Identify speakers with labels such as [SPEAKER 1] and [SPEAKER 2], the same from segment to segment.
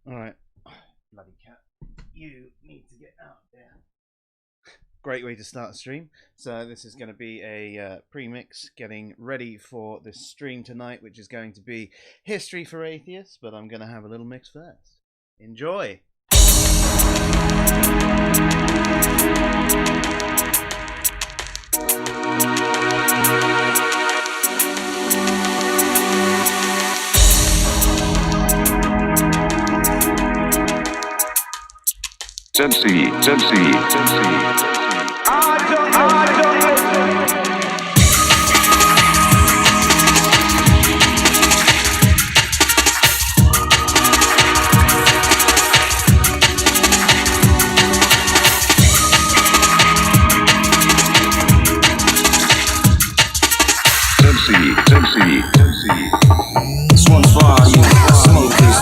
[SPEAKER 1] Alright. Bloody cat. You need to get out there. Great way to start a stream. So this is going to be a pre-mix getting ready for this stream tonight, which is going to be History for Atheists, but I'm going to have a little mix first. Enjoy!
[SPEAKER 2] SciPhi. This one's for all you smokers.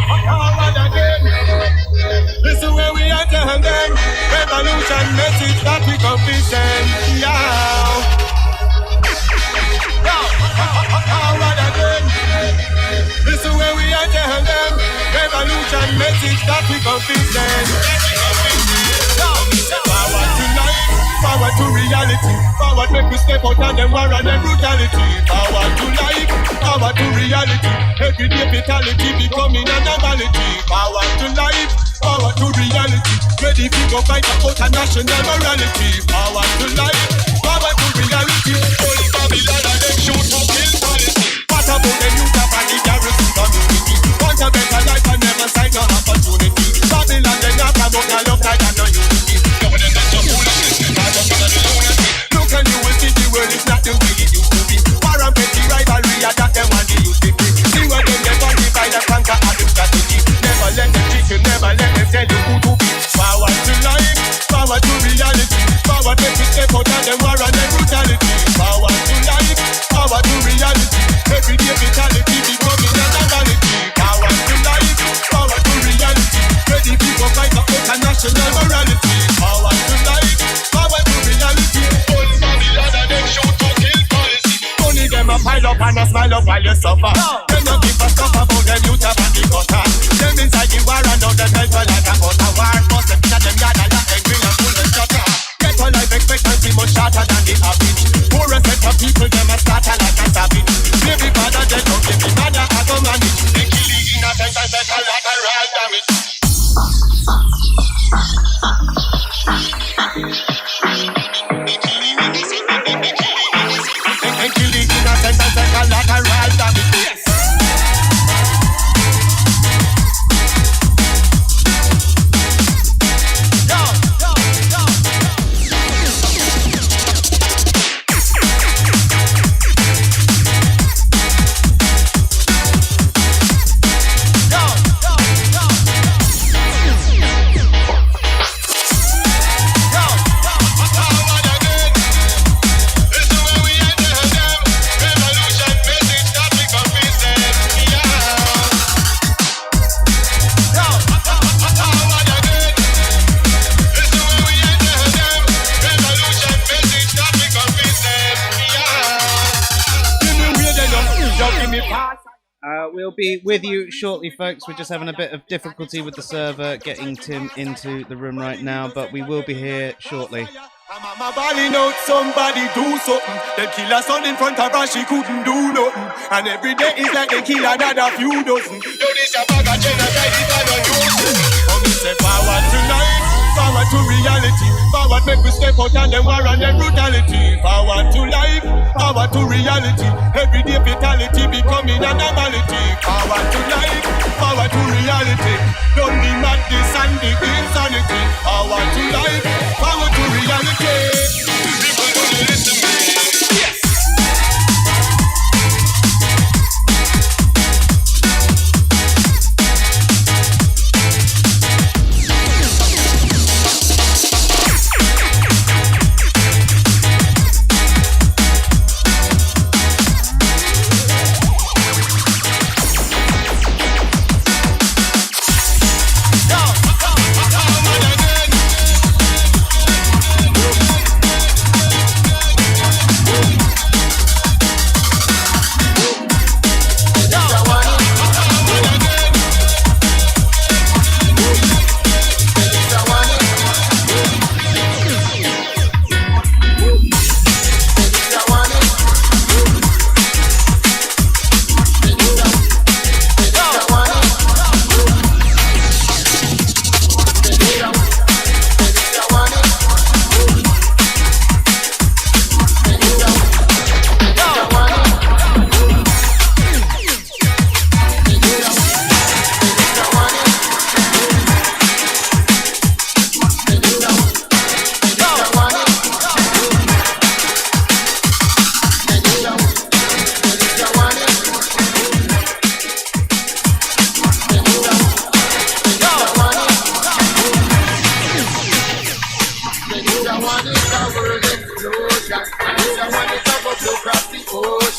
[SPEAKER 3] Forward again. Listen where we are telling them. Revolution message that we come to send. Yeah. Forward again. Listen where we are telling them. Revolution message that we come to send. Forward to life, forward to reality. Forward make we step out and them war and them brutality. Forward to life, forward to reality. Everyday fatality becoming a normality. Forward to life, forward to reality. Ready to go fight about a national morality. Forward to life, forward to reality. Holy Babylon and them shoot to kill policy. What about the youth of the garrison community? Want a better life and never sign no opportunity. Babylon they not about a love like a no unity. Look and you will see the world is not the way it used to be. War and petty rivalry, that them want the youth to be. See what them never divide and conquer and the strategy. Never let them cheat you, never let them tell you who to be. Forward to life, forward to reality. Forward make you step out of them war and them brutality. Forward to life, forward to reality. Everyday fatality becoming a normality. Forward to life, forward to reality. Ready people fight up a national morality. Forward to life, forward to reality. Holy Babylon and them shoot to kill policy. Only them a pile up and a smile up while you suffer. Them not give a stuff about them youth up and the gutter. Them inside the war and now them help like a butter war. Bust them in them yard and that angry and full of shutter. Get a life expectancy much shorter than the average. Poorest set of people them a slaughter like a savage. Baby father dead don't give me mother I go manage. They kill the innocent and set a lateral damage. And kill the innocent and set a lateral damage. Yes.
[SPEAKER 1] We'll be with you shortly, folks. We're just having a bit of difficulty with the server getting Tim into the room right now, but we will be here shortly.
[SPEAKER 3] I'm balling out, somebody do something. Them kill a son in front of her, she couldn't do nothing. And every day is like they kill another few dozen. Yo, this a bag of genocide, it's not unusual. Come and say forward to life, forward to reality. Forward make we step out and them war and them brutality. Forward to life, forward to reality. Everyday fatality becoming a normality. Forward to life, forward to reality. Don't be mad, this and the insanity. Forward to life, forward to reality. People gonna listen to me. Yes.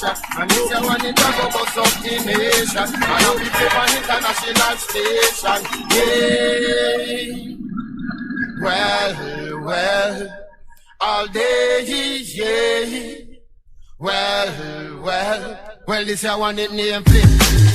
[SPEAKER 3] station. And if you want it, you go bust up the nation. And I'll be on international station. Yeah. Well, all day, yeah. Well, this I want it name flip.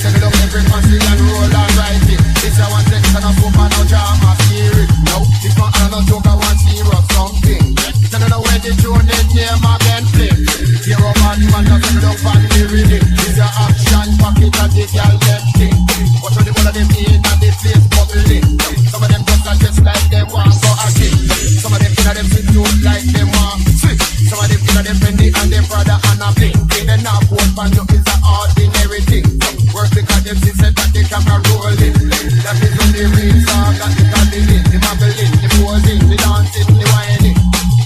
[SPEAKER 3] Take it up every fancy and roll and write it. This I want sex and a foot and a jam a spirit. No, this not another joke, I want serious something. It's another way to tune it, name again flip. Here a bad man that take it up and the rhythm. This your action, pocket and this your left thing. Watch out the one of them in and the face bubbling. Some of them just like them want go again. Some of them inna them sit tooth like them want switch. Some of them inna them penny and them brother and a bling. They now quote man you is an ordinary thing. Work because them see said that the camera rolling. That is when the real song got the cuddling, the mumbling, the posing, the dancing, the whining.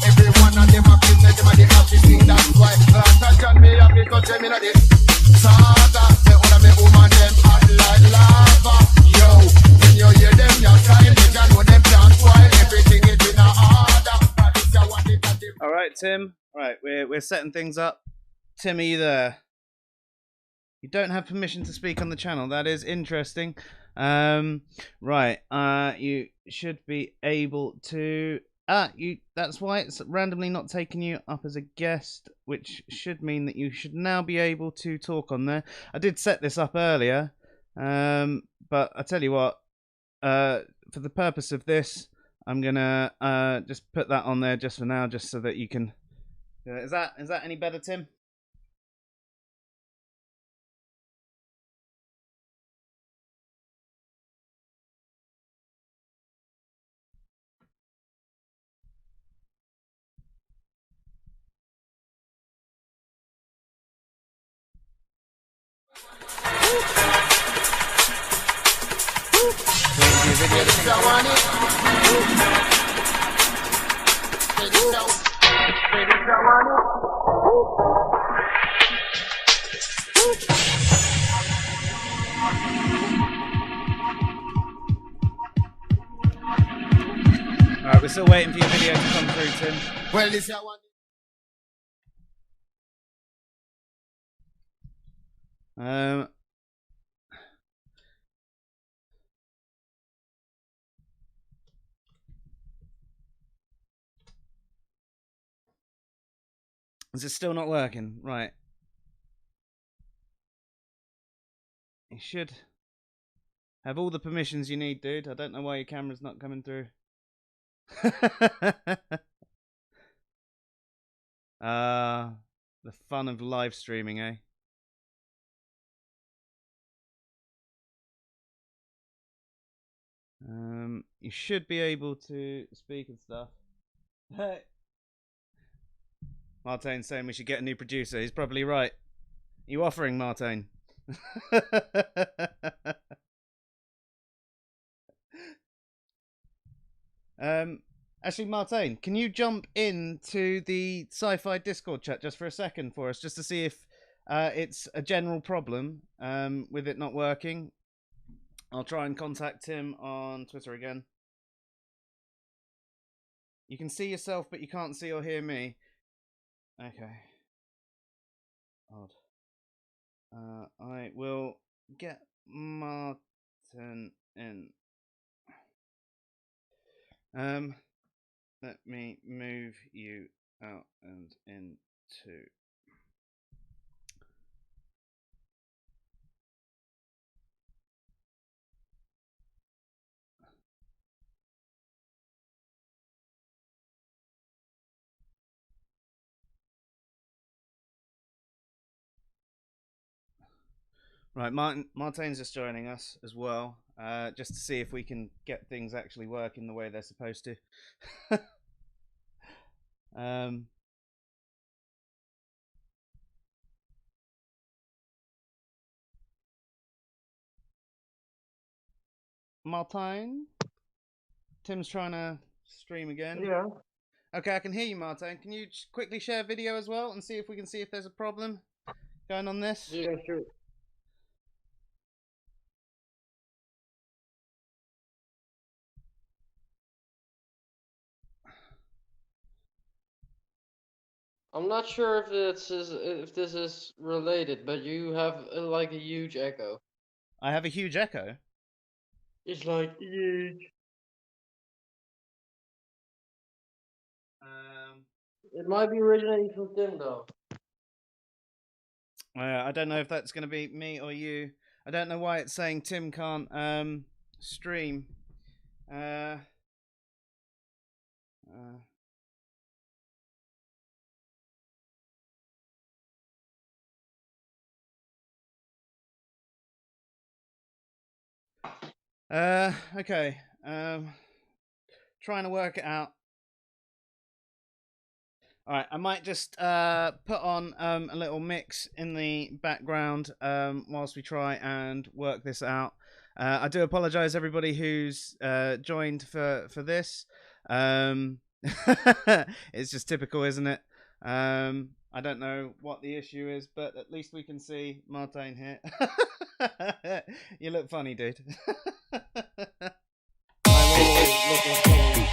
[SPEAKER 3] Every one of them a business, them a the happy thing. That's why touch on me happy touch them inna the saga. Say all of me woman them hot like lava. Yo, when you hear them you time they can know them can't spoil everything is in a order.
[SPEAKER 1] All right, Tim. All right, we're setting things up. Tim, are you there? You don't have permission to speak on the channel. That is interesting. Right. You should be able to. That's why it's randomly not taking you up as a guest, which should mean that you should now be able to talk on there. I did set this up earlier, but I tell you what. For the purpose of this, I'm gonna just put that on there just for now, just so that you can. Is that any better, Tim? Alright, we're still waiting for your video to come through, Tim.
[SPEAKER 3] Well, this I want.
[SPEAKER 1] Is it still not working? Right. You should have all the permissions you need, dude. I don't know why your camera's not coming through. The fun of live streaming, eh? You should be able to speak and stuff. Martin's saying we should get a new producer. He's probably right. Are you offering, Martin? Actually, Martin, can you jump into the SciPhi Discord chat just for a second for us, just to see if it's a general problem with it not working? I'll try and contact him on Twitter again. You can see yourself, but you can't see or hear me. Okay. Odd. I will get Martin in. Let me move you out and into. Right, Martin's just joining us as well, just to see if we can get things actually working the way they're supposed to. Martin? Tim's trying to stream again.
[SPEAKER 4] Yeah.
[SPEAKER 1] Okay, I can hear you, Martin. Can you quickly share video as well and see if we can see if there's a problem going on this?
[SPEAKER 4] Yeah, sure. I'm not sure if this is related, but you have like a huge echo.
[SPEAKER 1] I have a huge echo.
[SPEAKER 4] It's like huge. It might be originating from Tim though.
[SPEAKER 1] I don't know if that's going to be me or you. I don't know why it's saying Tim can't stream. Uh, okay. Trying to work it out. All right, I might just put on a little mix in the background whilst we try and work this out. I do apologise, everybody who's joined for this. It's just typical, isn't it? I don't know what the issue is, but at least we can see Martin here. You look funny, dude.
[SPEAKER 4] I'm always looking funny.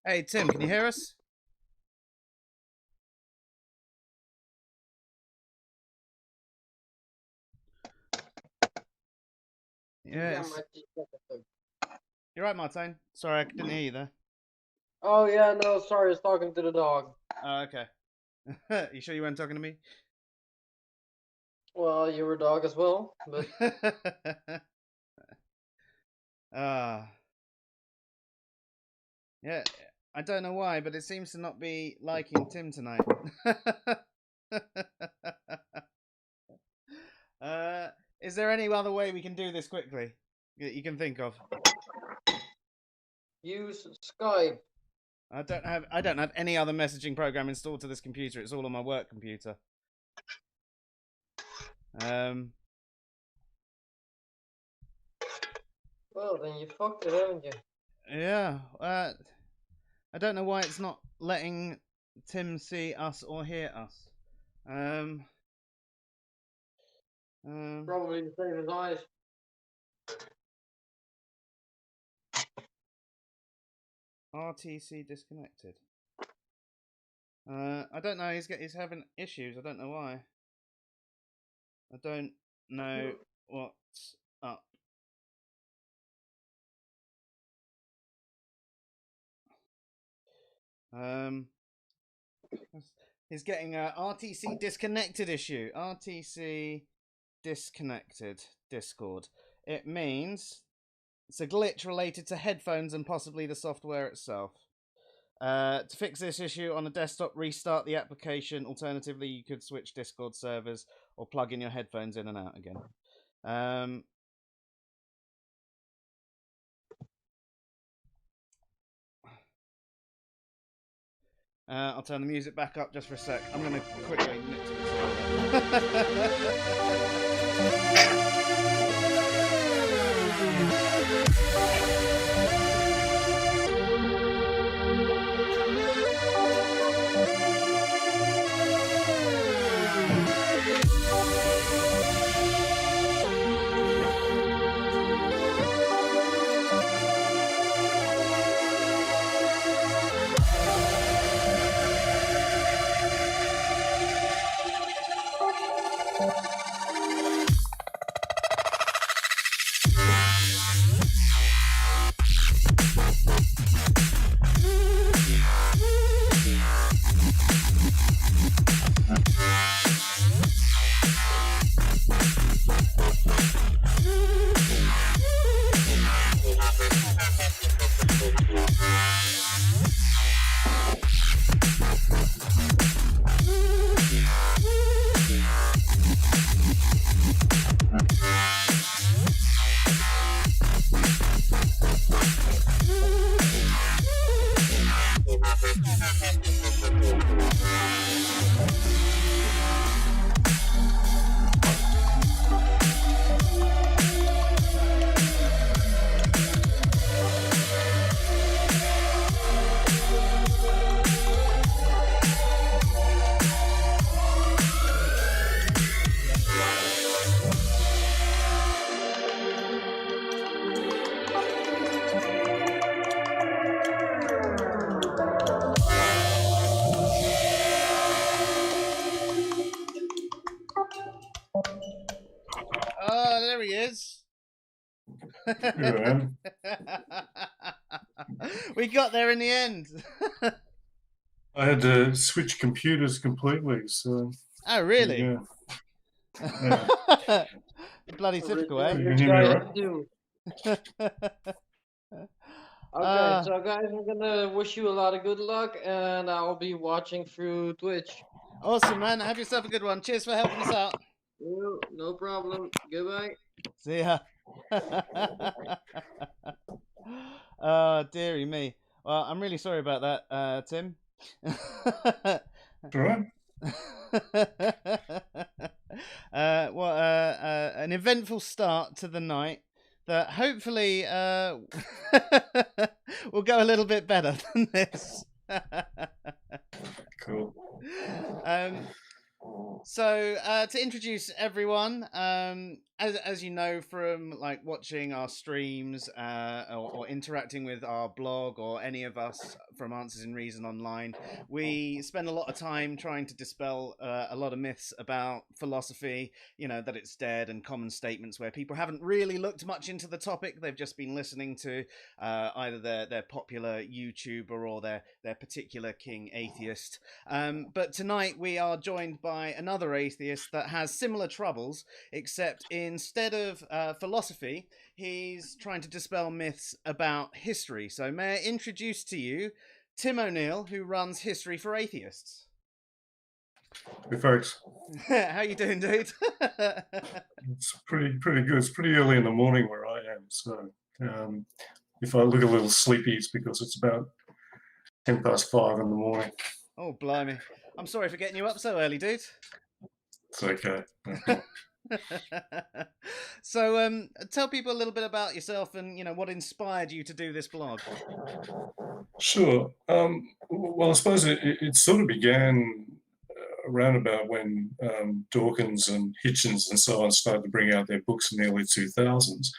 [SPEAKER 1] Hey, Tim, can you hear us? Yes. You're right, Martin. Sorry, I didn't hear you there.
[SPEAKER 4] Oh yeah, no, sorry, I was talking to the dog.
[SPEAKER 1] Oh, okay. You sure you weren't talking to me?
[SPEAKER 4] Well, you were a dog as well, but
[SPEAKER 1] Ah. Yeah, I don't know why, but it seems to not be liking Tim tonight. Is there any other way we can do this quickly that you can think of?
[SPEAKER 4] use Skype.
[SPEAKER 1] I don't have any other messaging program installed to this computer. It's all on my work computer.
[SPEAKER 4] Well, then you fucked it, haven't you?
[SPEAKER 1] Yeah. I don't know why it's not letting Tim see us or hear us.
[SPEAKER 4] Probably to save his eyes.
[SPEAKER 1] RTC disconnected. I don't know. He's having issues. I don't know why. I don't know what's up. He's getting a RTC disconnected issue. RTC disconnected Discord. It means it's a glitch related to headphones and possibly the software itself. To fix this issue on a desktop, restart the application. Alternatively, you could switch Discord servers or plug in your headphones in and out again. I'll turn the music back up just for a sec. I'm going to quickly nip to Oh, there he is.
[SPEAKER 5] Yeah.
[SPEAKER 1] We got there in the end.
[SPEAKER 5] I had to switch computers completely, so.
[SPEAKER 1] Oh, really?
[SPEAKER 5] Yeah.
[SPEAKER 1] Bloody typical, eh?
[SPEAKER 5] You can hear me all right?
[SPEAKER 4] Too. Okay, so guys, I'm gonna wish you a lot of good luck, and I'll be watching through Twitch.
[SPEAKER 1] Awesome, man. Have yourself a good one. Cheers for helping us out.
[SPEAKER 4] No problem. Goodbye.
[SPEAKER 1] See ya. Oh, dearie me. Well, I'm really sorry about that, Tim.
[SPEAKER 5] All right.
[SPEAKER 1] An eventful start to the night that hopefully will go a little bit better than this.
[SPEAKER 5] Cool.
[SPEAKER 1] So to introduce everyone, as you know from like watching our streams or interacting with our blog or any of us from Answers in Reason online, we spend a lot of time trying to dispel a lot of myths about philosophy, you know, that it's dead, and common statements where people haven't really looked much into the topic. They've just been listening to either their popular YouTuber or their particular king atheist. But tonight we are joined by another atheist that has similar troubles, except instead of philosophy, he's trying to dispel myths about history. So may I introduce to you Tim O'Neill, who runs History for Atheists.
[SPEAKER 5] Hey, folks.
[SPEAKER 1] How you doing, dude?
[SPEAKER 5] It's pretty good. It's pretty early in the morning where I am, so if I look a little sleepy, it's because it's about 5:10 in the morning.
[SPEAKER 1] Oh, blimey. I'm sorry for getting you up so early, dude.
[SPEAKER 5] It's okay.
[SPEAKER 1] So, tell people a little bit about yourself and, you know, what inspired you to do this blog.
[SPEAKER 5] Sure. Well, I suppose it sort of began around about when Dawkins and Hitchens and so on started to bring out their books in the early 2000s.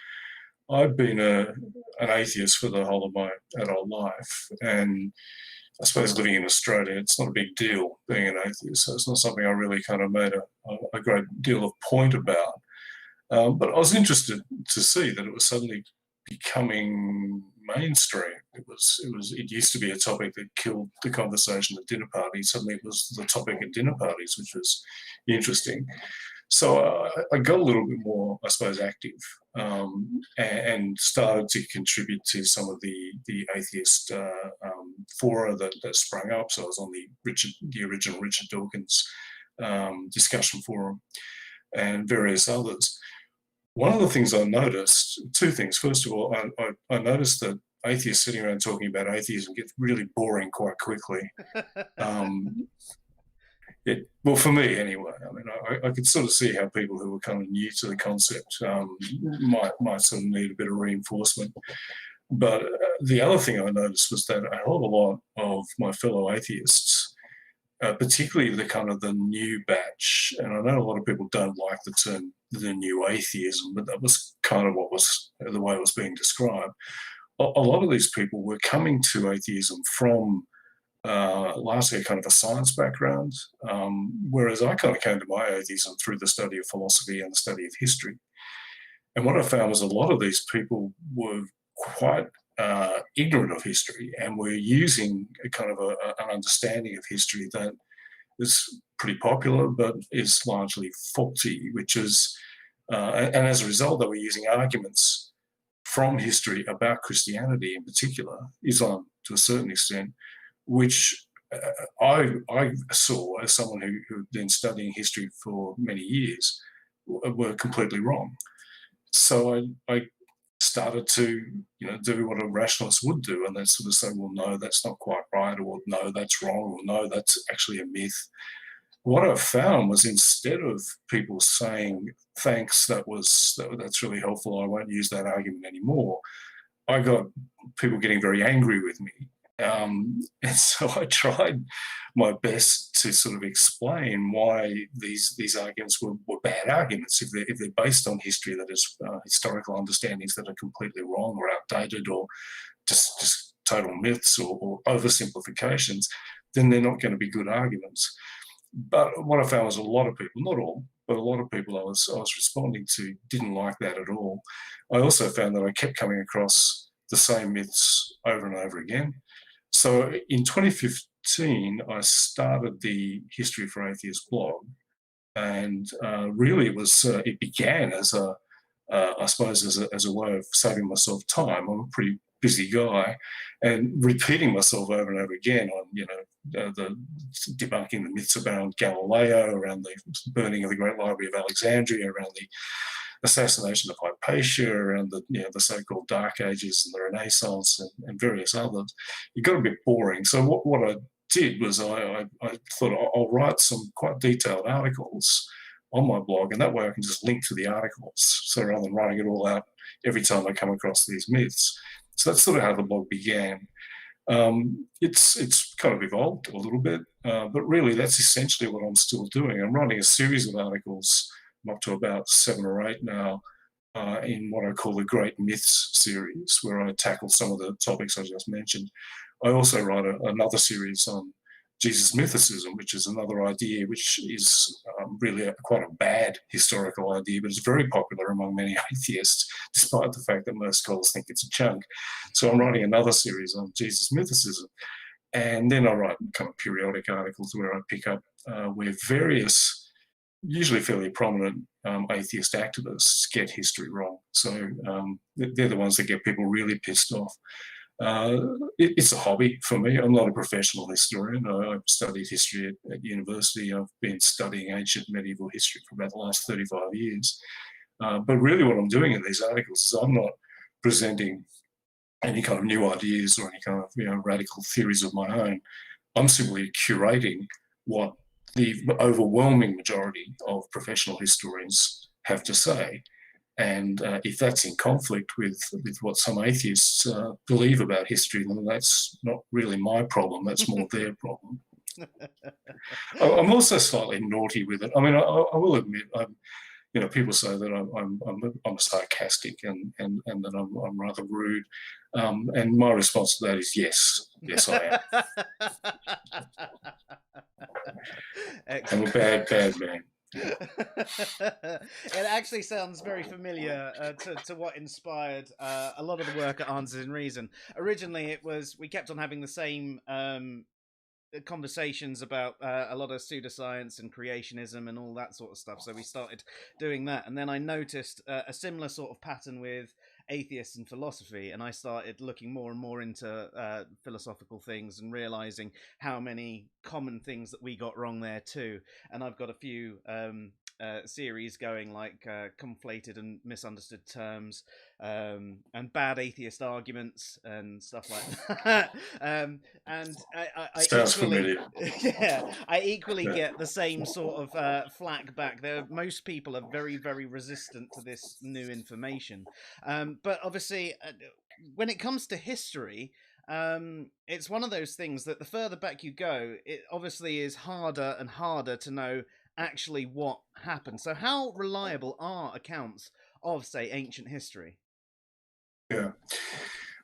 [SPEAKER 5] I've been an atheist for the whole of my adult life, and I suppose living in Australia, it's not a big deal being an atheist, so it's not something I really kind of made a great deal of point about. But I was interested to see that it was suddenly becoming mainstream. It used to be a topic that killed the conversation at dinner parties. Suddenly it was the topic at dinner parties, which was interesting. So I got a little bit more, I suppose, active, and started to contribute to some of the atheist fora that sprang up. So I was on the original Richard Dawkins discussion forum and various others. One of the things I noticed, two things. First of all, I noticed that atheists sitting around talking about atheism gets really boring quite quickly. Well, for me anyway. I mean, I could sort of see how people who were kind of new to the concept might sort of need a bit of reinforcement. But the other thing I noticed was that a hell of a lot of my fellow atheists, particularly the new batch, and I know a lot of people don't like the term the new atheism, but that was kind of what was the way it was being described. A lot of these people were coming to atheism from largely a kind of a science background, whereas I kind of came to my atheism through the study of philosophy and the study of history. And what I found was a lot of these people were quite ignorant of history and were using a kind of an understanding of history that is pretty popular but is largely faulty, which is, and as a result, they were using arguments from history about Christianity in particular, Islam to a certain extent, which I saw as someone who'd been studying history for many years were completely wrong. So I started to do what a rationalist would do, and then sort of say, well, no, that's not quite right, or no, that's wrong, or no, that's actually a myth. What I found was, instead of people saying, thanks, that's really helpful, I won't use that argument anymore, I got people getting very angry with me. And so I tried my best to sort of explain why these arguments were bad arguments. If they're based on history that is historical understandings that are completely wrong or outdated or just total myths or oversimplifications, then they're not going to be good arguments. But what I found was a lot of people, not all, but a lot of people I was responding to didn't like that at all. I also found that I kept coming across the same myths over and over again. So in 2015, I started the History for Atheists blog, and really it began as I suppose as a way of saving myself time. I'm a pretty busy guy, and repeating myself over and over again on the debunking the myths around Galileo, around the burning of the Great Library of Alexandria, around the assassination of Hypatia, around the so-called Dark Ages and the Renaissance and various others. It got a bit boring. So what I did was I thought I'll write some quite detailed articles on my blog, and that way I can just link to the articles. So rather than writing it all out every time I come across these myths. So that's sort of how the blog began. It's kind of evolved a little bit, but really that's essentially what I'm still doing. I'm writing a series of articles. I'm up to about 7 or 8 now, in what I call the Great Myths series, where I tackle some of the topics I just mentioned. I also write another series on Jesus mythicism, which is another idea which is really quite a bad historical idea, but it's very popular among many atheists, despite the fact that most scholars think it's a chunk. So I'm writing another series on Jesus mythicism. And then I write kind of periodic articles where I pick up where various, usually fairly prominent atheist activists get history wrong. So they're the ones that get people really pissed off. It's a hobby for me. I'm not a professional historian. I've studied history at university. I've been studying ancient medieval history for about the last 35 years. But really what I'm doing in these articles is I'm not presenting any kind of new ideas or any kind of radical theories of my own. I'm simply curating what the overwhelming majority of professional historians have to say. And if that's in conflict with what some atheists believe about history, then that's not really my problem. That's more their problem. I'm also slightly naughty with it. I mean, I will admit, people say that I'm sarcastic and that I'm rather rude. And my response to that is yes, I am. I'm a bad man.
[SPEAKER 1] It actually sounds very familiar to what inspired a lot of the work at Answers in Reason. Originally, it was we kept on having the same conversations about a lot of pseudoscience and creationism and all that sort of stuff. So we started doing that, and then I noticed a similar sort of pattern with atheists and philosophy, and I started looking more and more into philosophical things and realizing how many common things that we got wrong there too. And I've got a few series going, like conflated and misunderstood terms, and bad atheist arguments and stuff like that. And I
[SPEAKER 5] Sounds
[SPEAKER 1] equally,
[SPEAKER 5] familiar.
[SPEAKER 1] yeah, I equally
[SPEAKER 5] Yeah.
[SPEAKER 1] get the same sort of flack back. Most people are very, very resistant to this new information. But obviously, when it comes to history, it's one of those things that the further back you go, it obviously is harder and harder to know actually what happened. So how reliable are accounts of, say, ancient history?
[SPEAKER 5] Yeah.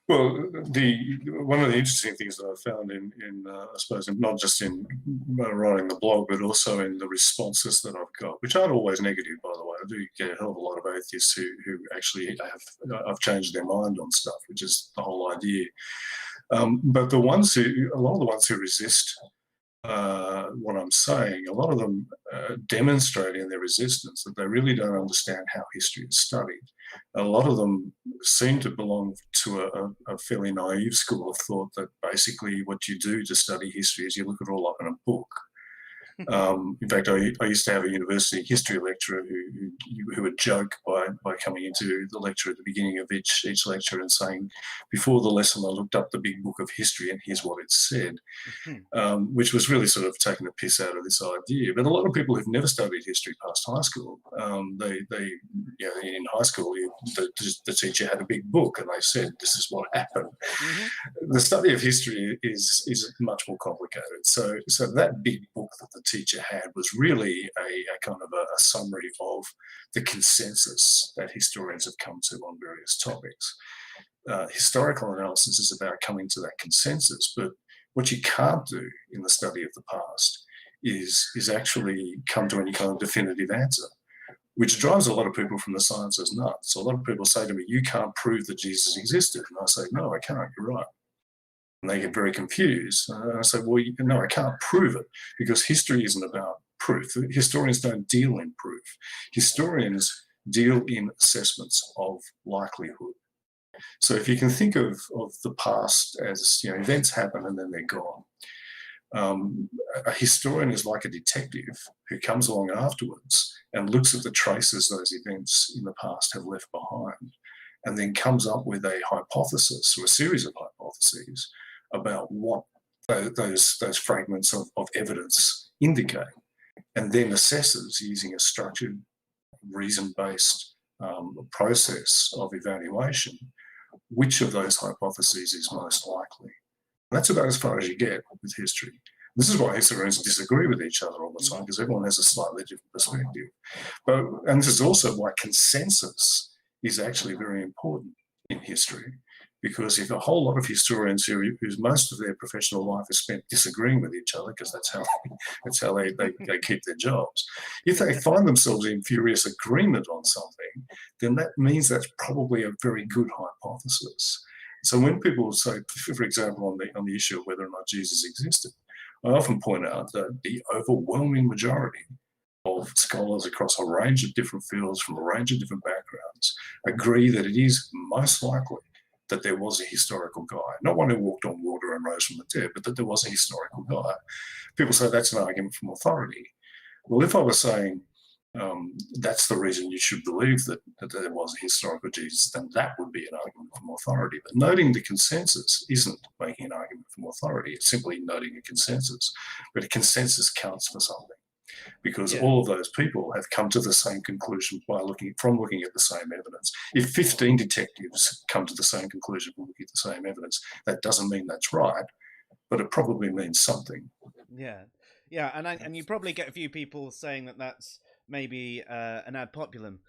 [SPEAKER 5] Well, one of the interesting things that I found in I suppose, not just in writing the blog, but also in the responses that I've got, which aren't always negative, by the way. I do get a hell of a lot of atheists who actually I've changed their mind on stuff, which is the whole idea. But a lot of the ones who resist what I'm saying, a lot of them demonstrate in their resistance that they really don't understand how history is studied. A lot of them seem to belong to a fairly naive school of thought that basically what you do to study history is you look it all up in a book. In fact, I used to have a university history lecturer who would joke by coming into the lecture at the beginning of each lecture and saying, before the lesson, I looked up the big book of history and here's what it said, which was really sort of taking the piss out of this idea. But a lot of people who've never studied history past high school, in high school, the teacher had a big book and they said, this is what happened. The study of history is much more complicated. So that big book that the teacher had was really a kind of a summary of the consensus that historians have come to on various topics. Historical analysis is about coming to that consensus, but what you can't do in the study of the past is actually come to any kind of definitive answer, which drives a lot of people from the sciences nuts. A lot of people say to me, you can't prove that Jesus existed. And I say, no, I can't, you're right. And they get very confused. And I say, well, no, I can't prove it because history isn't about proof. Historians don't deal in proof. Historians deal in assessments of likelihood. So if you can think of the past as, events happen and then they're gone. A historian is like a detective who comes along afterwards and looks at the traces those events in the past have left behind and then comes up with a hypothesis or a series of hypotheses about what those fragments of evidence indicate, and then assesses using a structured, reason-based process of evaluation which of those hypotheses is most likely. And that's about as far as you get with history. This is why historians disagree with each other all the time, because everyone has a slightly different perspective. And this is also why consensus is actually very important in history, because if a whole lot of historians whose most of their professional life is spent disagreeing with each other, because that's how they keep their jobs, if they find themselves in furious agreement on something, then that means that's probably a very good hypothesis. So when people say, for example, on the issue of whether or not Jesus existed, I often point out that the overwhelming majority of scholars across a range of different fields from a range of different backgrounds agree that it is most likely that there was a historical guy, not one who walked on water and rose from the dead, but that there was a historical guy. People say that's an argument from authority. Well, if I was saying that's the reason you should believe that there was a historical Jesus, then that would be an argument from authority. But noting the consensus isn't making an argument from authority. It's simply noting a consensus. But a consensus counts for something, because all of those people have come to the same conclusion looking at the same evidence. If 15 detectives come to the same conclusion from looking at the same evidence, that doesn't mean that's right, but it probably means something.
[SPEAKER 1] Yeah, and you probably get a few people saying that that's maybe an ad populum.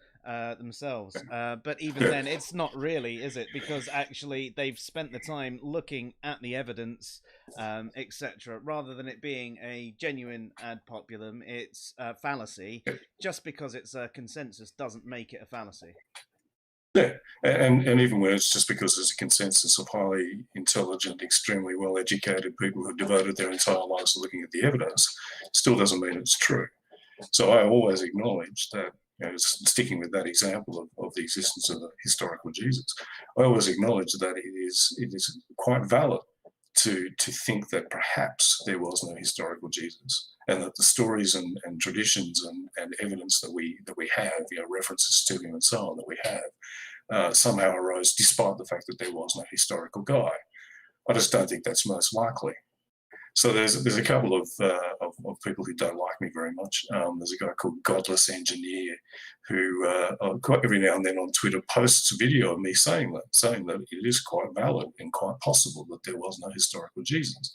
[SPEAKER 1] themselves. But even then, it's not really, is it? Because actually, they've spent the time looking at the evidence, etc., rather than it being a genuine ad populum. It's a fallacy. Just because it's a consensus doesn't make it a fallacy.
[SPEAKER 5] Yeah, and even worse, just because there's a consensus of highly intelligent, extremely well-educated people who devoted their entire lives to looking at the evidence, still doesn't mean it's true. So I always acknowledge that, sticking with that example of the existence of a historical Jesus, I always acknowledge that it is quite valid to think that perhaps there was no historical Jesus, and that the stories and traditions and evidence that we have, references to him and so on that we have, somehow arose despite the fact that there was no historical guy. I just don't think that's most likely. So there's a couple of people who don't like me very much. There's a guy called Godless Engineer who every now and then on Twitter posts a video of me saying that it is quite valid and quite possible that there was no historical Jesus.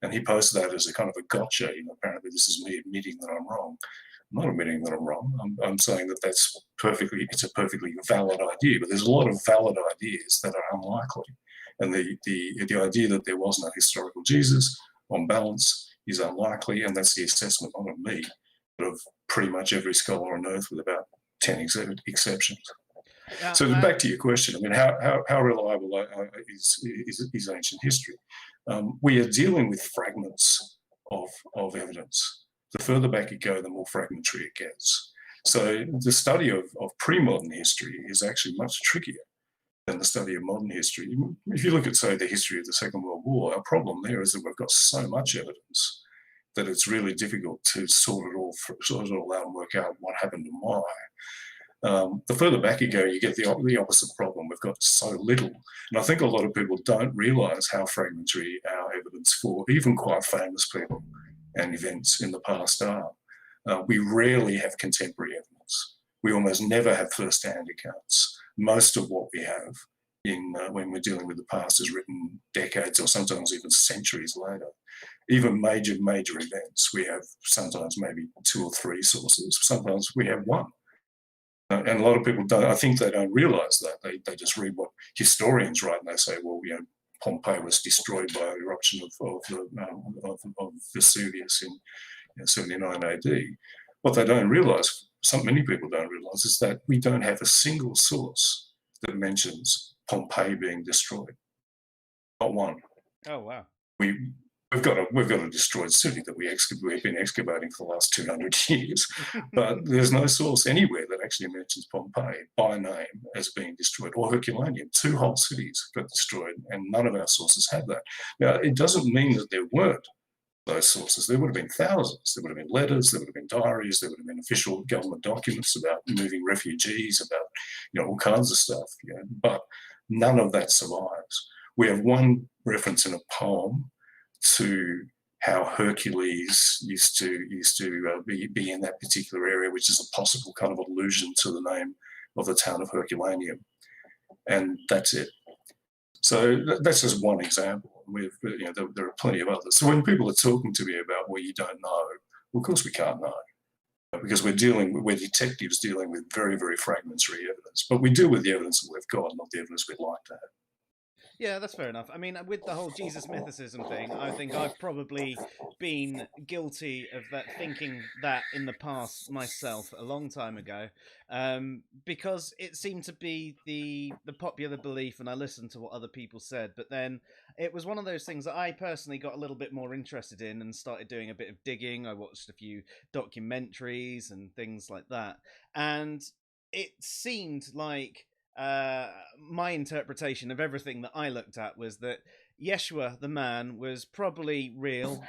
[SPEAKER 5] And he posted that as a kind of a gotcha. Apparently this is me admitting that I'm wrong. I'm not admitting that I'm wrong. I'm saying that it's a perfectly valid idea, but there's a lot of valid ideas that are unlikely. And the idea that there was no historical Jesus, on balance, is unlikely, and that's the assessment not of me, but of pretty much every scholar on earth, with about 10 exceptions. So back to your question, I mean, how reliable is ancient history? We are dealing with fragments of evidence. The further back you go, the more fragmentary it gets. So the study of pre-modern history is actually much trickier than the study of modern history. If you look at, say, the history of the Second World War, our problem there is that we've got so much evidence that it's really difficult to sort it all out and work out what happened and why. The further back you go, you get the opposite problem. We've got so little. And I think a lot of people don't realise how fragmentary our evidence for even quite famous people and events in the past are. We rarely have contemporary evidence. We almost never have first-hand accounts. Most of what we have when we're dealing with the past is written decades or sometimes even centuries later. Even major events, we have sometimes maybe 2 or 3 sources. Sometimes we have 1. And a lot of people don't. I think they don't realise that. They just read what historians write, and they say, well, Pompeii was destroyed by an eruption of Vesuvius in 79 AD. What they don't realise, many people don't realise, is that we don't have a single source that mentions Pompeii being destroyed. Not one.
[SPEAKER 1] Oh wow.
[SPEAKER 5] We've got a destroyed city that we've been excavating for the last 200 years, but there's no source anywhere that actually mentions Pompeii by name as being destroyed, or Herculaneum. 2 whole cities got destroyed, and none of our sources have that. Now, it doesn't mean that there weren't those sources. There would have been thousands. There would have been letters, there would have been diaries, there would have been official government documents about moving refugees, about all kinds of stuff. But none of that survives. We have one reference in a poem to how Hercules used to be in that particular area, which is a possible kind of allusion to the name of the town of Herculaneum, and that's it. So that's just one example. There are plenty of others. So when people are talking to me about, well, you don't know, well, of course we can't know, because we're detectives dealing with very, very fragmentary evidence. But we deal with the evidence that we've got, not the evidence we'd like to have.
[SPEAKER 1] Yeah, that's fair enough. I mean, with the whole Jesus mythicism thing, I think I've probably been guilty of that, thinking that in the past myself a long time ago, because it seemed to be the popular belief, and I listened to what other people said. But then it was one of those things that I personally got a little bit more interested in and started doing a bit of digging. I watched a few documentaries and things like that, and it seemed like my interpretation of everything that I looked at was that Yeshua, the man, was probably real.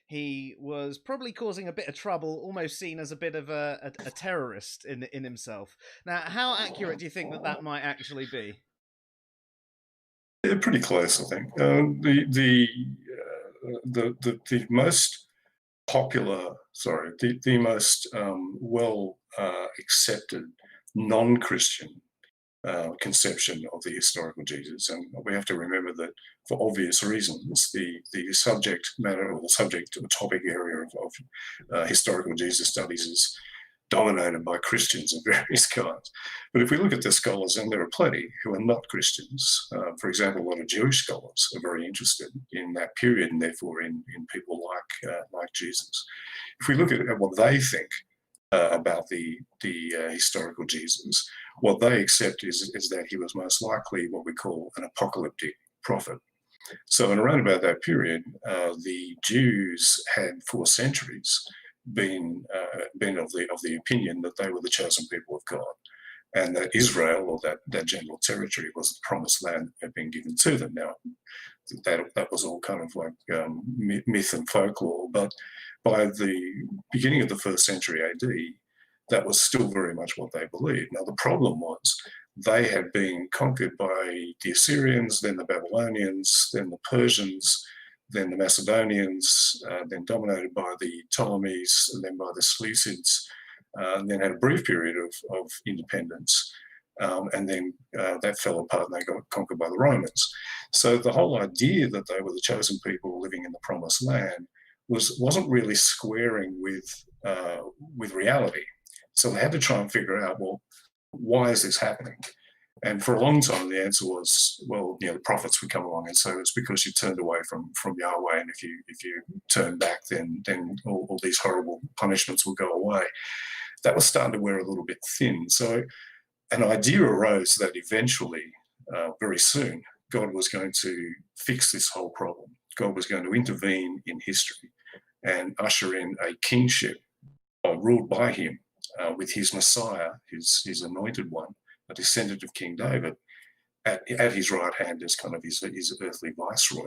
[SPEAKER 1] He was probably causing a bit of trouble, almost seen as a bit of a terrorist in himself. Now, how accurate do you think that might actually be?
[SPEAKER 5] Yeah, pretty close, I think. The most popular, the most well accepted non-Christian conception of the historical Jesus, and we have to remember that for obvious reasons, the subject matter or the subject or topic area of historical Jesus studies dominated by Christians of various kinds. But if we look at the scholars, and there are plenty who are not Christians, for example, a lot of Jewish scholars are very interested in that period and therefore in people like Jesus. If we look at what they think about the historical Jesus, what they accept is that he was most likely what we call an apocalyptic prophet. So in around about that period, the Jews had for centuries been of the opinion that they were the chosen people of God, and that Israel, or that general territory, was the promised land that had been given to them. Now, that was all kind of like myth and folklore, but by the beginning of the 1st century AD, that was still very much what they believed. Now, the problem was they had been conquered by the Assyrians, then the Babylonians, then the Persians, then the Macedonians, then dominated by the Ptolemies, and then by the Seleucids, and then had a brief period of independence. And then that fell apart and they got conquered by the Romans. So the whole idea that they were the chosen people living in the promised land wasn't really squaring with reality. So they had to try and figure out, well, why is this happening? And for a long time, the answer was, well, the prophets would come along and say it's because you turned away from Yahweh, and if you turn back, then all these horrible punishments will go away. That was starting to wear a little bit thin. So an idea arose that eventually, very soon, God was going to fix this whole problem. God was going to intervene in history and usher in a kingship ruled by him with his Messiah, his anointed one, a descendant of King David, at his right hand as kind of his earthly viceroy.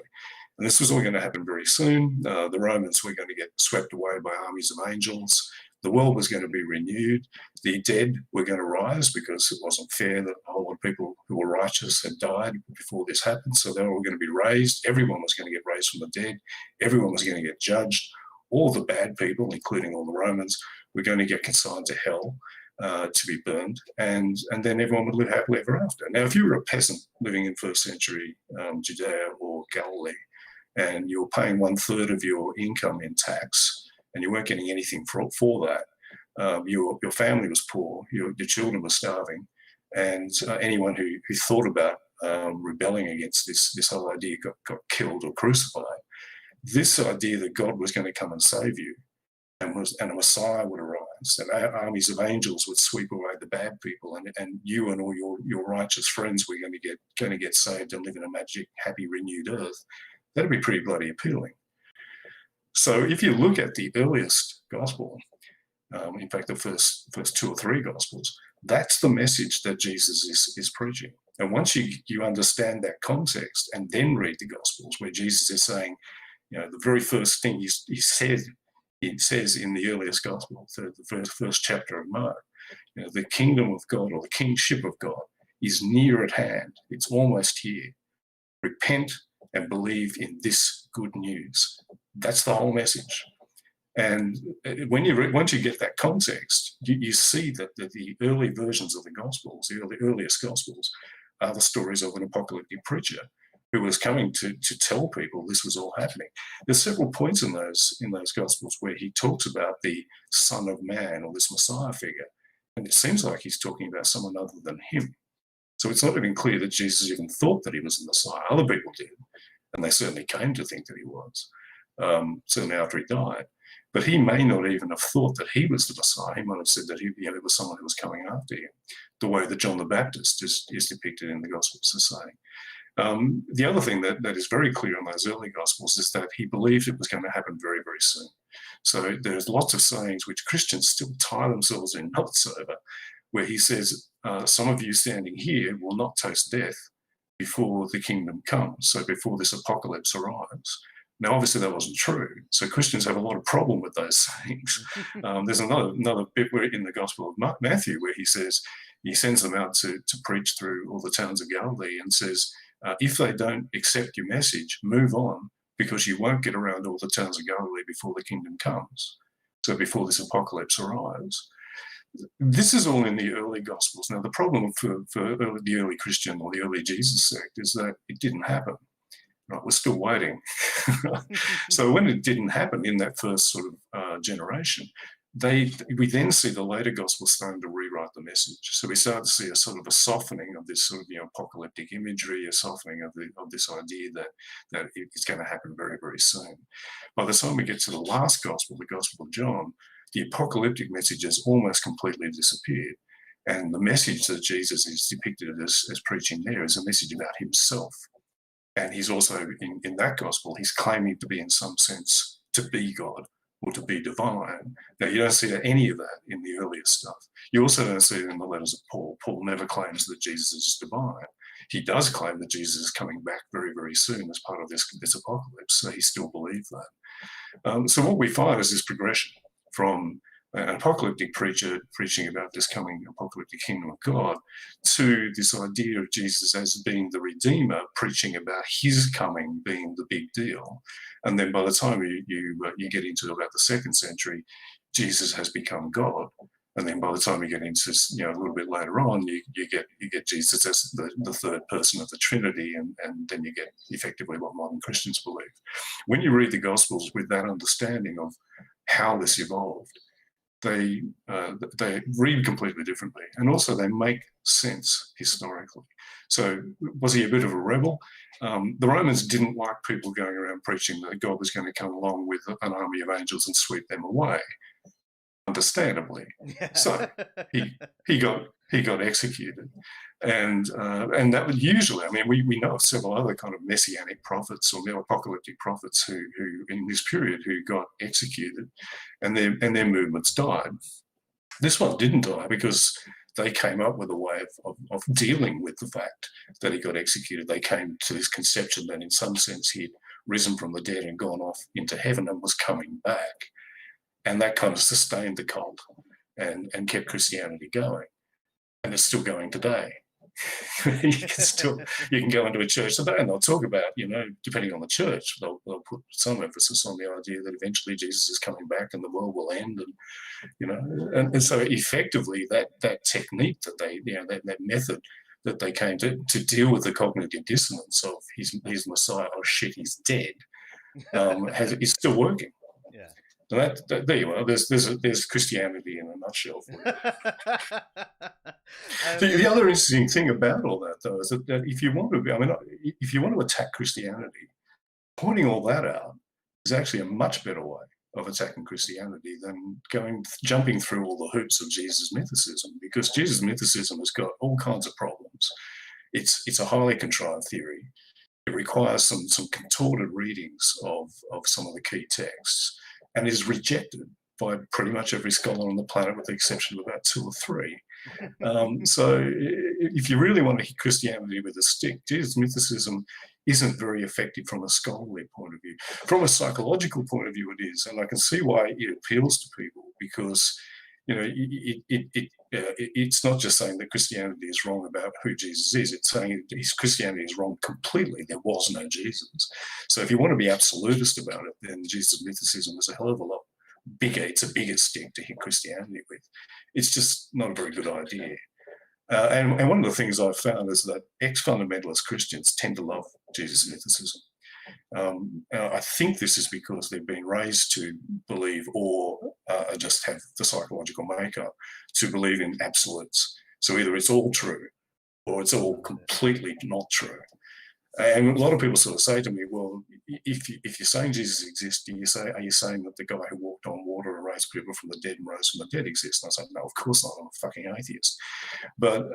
[SPEAKER 5] And this was all going to happen very soon. The Romans were going to get swept away by armies of angels. The world was going to be renewed. The dead were going to rise, because it wasn't fair that a whole lot of people who were righteous had died before this happened. So they were all going to be raised. Everyone was going to get raised from the dead. Everyone was going to get judged. All the bad people, including all the Romans, were going to get consigned to hell to be burned. And then everyone would live happily ever after. Now, if you were a peasant living in 1st century Judea or Galilee, and you were paying 1/3 of your income in tax, and you weren't getting anything for that, your family was poor, your children were starving, and anyone who thought about rebelling against this whole idea got killed or crucified. This idea that God was going to come and save you, and a Messiah would arise, and armies of angels would sweep away the bad people, and you and all your righteous friends were going to get saved and live in a magic, happy, renewed earth. That'd be pretty bloody appealing. So if you look at the earliest gospel, in fact, the first 2 or 3 gospels, that's the message that Jesus is preaching. And once you understand that context and then read the gospels, where Jesus is saying, the very first thing he says in the earliest gospel, the first chapter of Mark, the kingdom of God, or the kingship of God, is near at hand. It's almost here. Repent and believe in this good news. That's the whole message. And once you get that context, you see that the early versions of the Gospels, the earliest Gospels, are the stories of an apocalyptic preacher who was coming to tell people this was all happening. There's several points in those Gospels where he talks about the Son of Man, or this Messiah figure, and it seems like he's talking about someone other than him. So it's not even clear that Jesus even thought that he was the Messiah. Other people did, and they certainly came to think that he was, certainly after he died. But he may not even have thought that he was the Messiah. He might have said that it was someone who was coming after him, the way that John the Baptist is depicted in the Gospels as saying. The other thing that is very clear in those early Gospels is that he believed it was going to happen very, very soon. So there's lots of sayings which Christians still tie themselves in knots over, where he says, some of you standing here will not taste death before the kingdom comes, so before this apocalypse arrives. Now, obviously, that wasn't true. So Christians have a lot of problem with those sayings. There's another bit where in the Gospel of Matthew where he says, he sends them out to preach through all the towns of Galilee, and says, if they don't accept your message, move on, because you won't get around all the towns of Galilee before the kingdom comes. So before this apocalypse arrives. This is all in the early Gospels. Now, the problem for the early Christian or the early Jesus sect is that it didn't happen. Right, we're still waiting. So when it didn't happen in that first sort of generation, we then see the later gospels starting to rewrite the message. So we start to see a sort of a softening of this sort of apocalyptic imagery, a softening of this idea that it's going to happen very, very soon. By the time we get to the last gospel, the Gospel of John, the apocalyptic message has almost completely disappeared. And the message that Jesus is depicted as preaching there is a message about himself. And he's also, in that gospel, he's claiming to be, in some sense, to be God or to be divine. Now, you don't see any of that in the earlier stuff. You also don't see it in the letters of Paul. Paul never claims that Jesus is divine. He does claim that Jesus is coming back very, very soon as part of this apocalypse, so he still believes that. So what we find is this progression from an apocalyptic preacher preaching about this coming apocalyptic kingdom of God to this idea of Jesus as being the Redeemer, preaching about his coming being the big deal. And then by the time you get into about the 2nd century, Jesus has become God. And then by the time you get into a little bit later on, you get Jesus as the third person of the Trinity, and then you get effectively what modern Christians believe. When you read the Gospels with that understanding of how this evolved, they read completely differently, and also they make sense historically. So was he a bit of a rebel? The Romans didn't like people going around preaching that God was going to come along with an army of angels and sweep them away, understandably. So he got executed. And that would usually, I mean, we know of several other kind of messianic prophets or neo-apocalyptic prophets who in this period who got executed, and their movements died. This one didn't die because they came up with a way of dealing with the fact that he got executed. They came to this conception that in some sense he'd risen from the dead and gone off into heaven and was coming back. And that kind of sustained the cult and kept Christianity going. And it's still going today. You can go into a church today and they'll talk about, depending on the church, they'll put some emphasis on the idea that eventually Jesus is coming back and the world will end, and so effectively that technique that they, that method that they came to deal with the cognitive dissonance of he's Messiah, oh shit, he's dead, is still working.
[SPEAKER 1] Yeah.
[SPEAKER 5] And there you are. There's Christianity in a nutshell for you. The other interesting thing about all that, though, is that if you want to attack Christianity, pointing all that out is actually a much better way of attacking Christianity than jumping through all the hoops of Jesus' mythicism, because Jesus' mythicism has got all kinds of problems. It's a highly contrived theory. It requires some contorted readings of some of the key texts, and is rejected by pretty much every scholar on the planet, with the exception of about 2 or 3. So if you really want to hit Christianity with a stick, Jesus' mythicism isn't very effective from a scholarly point of view. From a psychological point of view, it is, and I can see why it appeals to people, because it's not just saying that Christianity is wrong about who Jesus is, it's saying Christianity is wrong completely. There was no Jesus. So if you want to be absolutist about it, then Jesus' mythicism is a hell of a lot bigger. It's a bigger stick to hit Christianity with. It's just not a very good idea. And one of the things I've found is that ex-fundamentalist Christians tend to love Jesus' mythicism. I think this is because they've been raised to believe, or just have the psychological makeup to believe in absolutes. So either it's all true or it's all completely not true. And a lot of people sort of say to me, well, if you're saying Jesus exists, are you saying that the guy who walked on water and raised people from the dead and rose from the dead exists? And I said, no, of course not. I'm a fucking atheist. But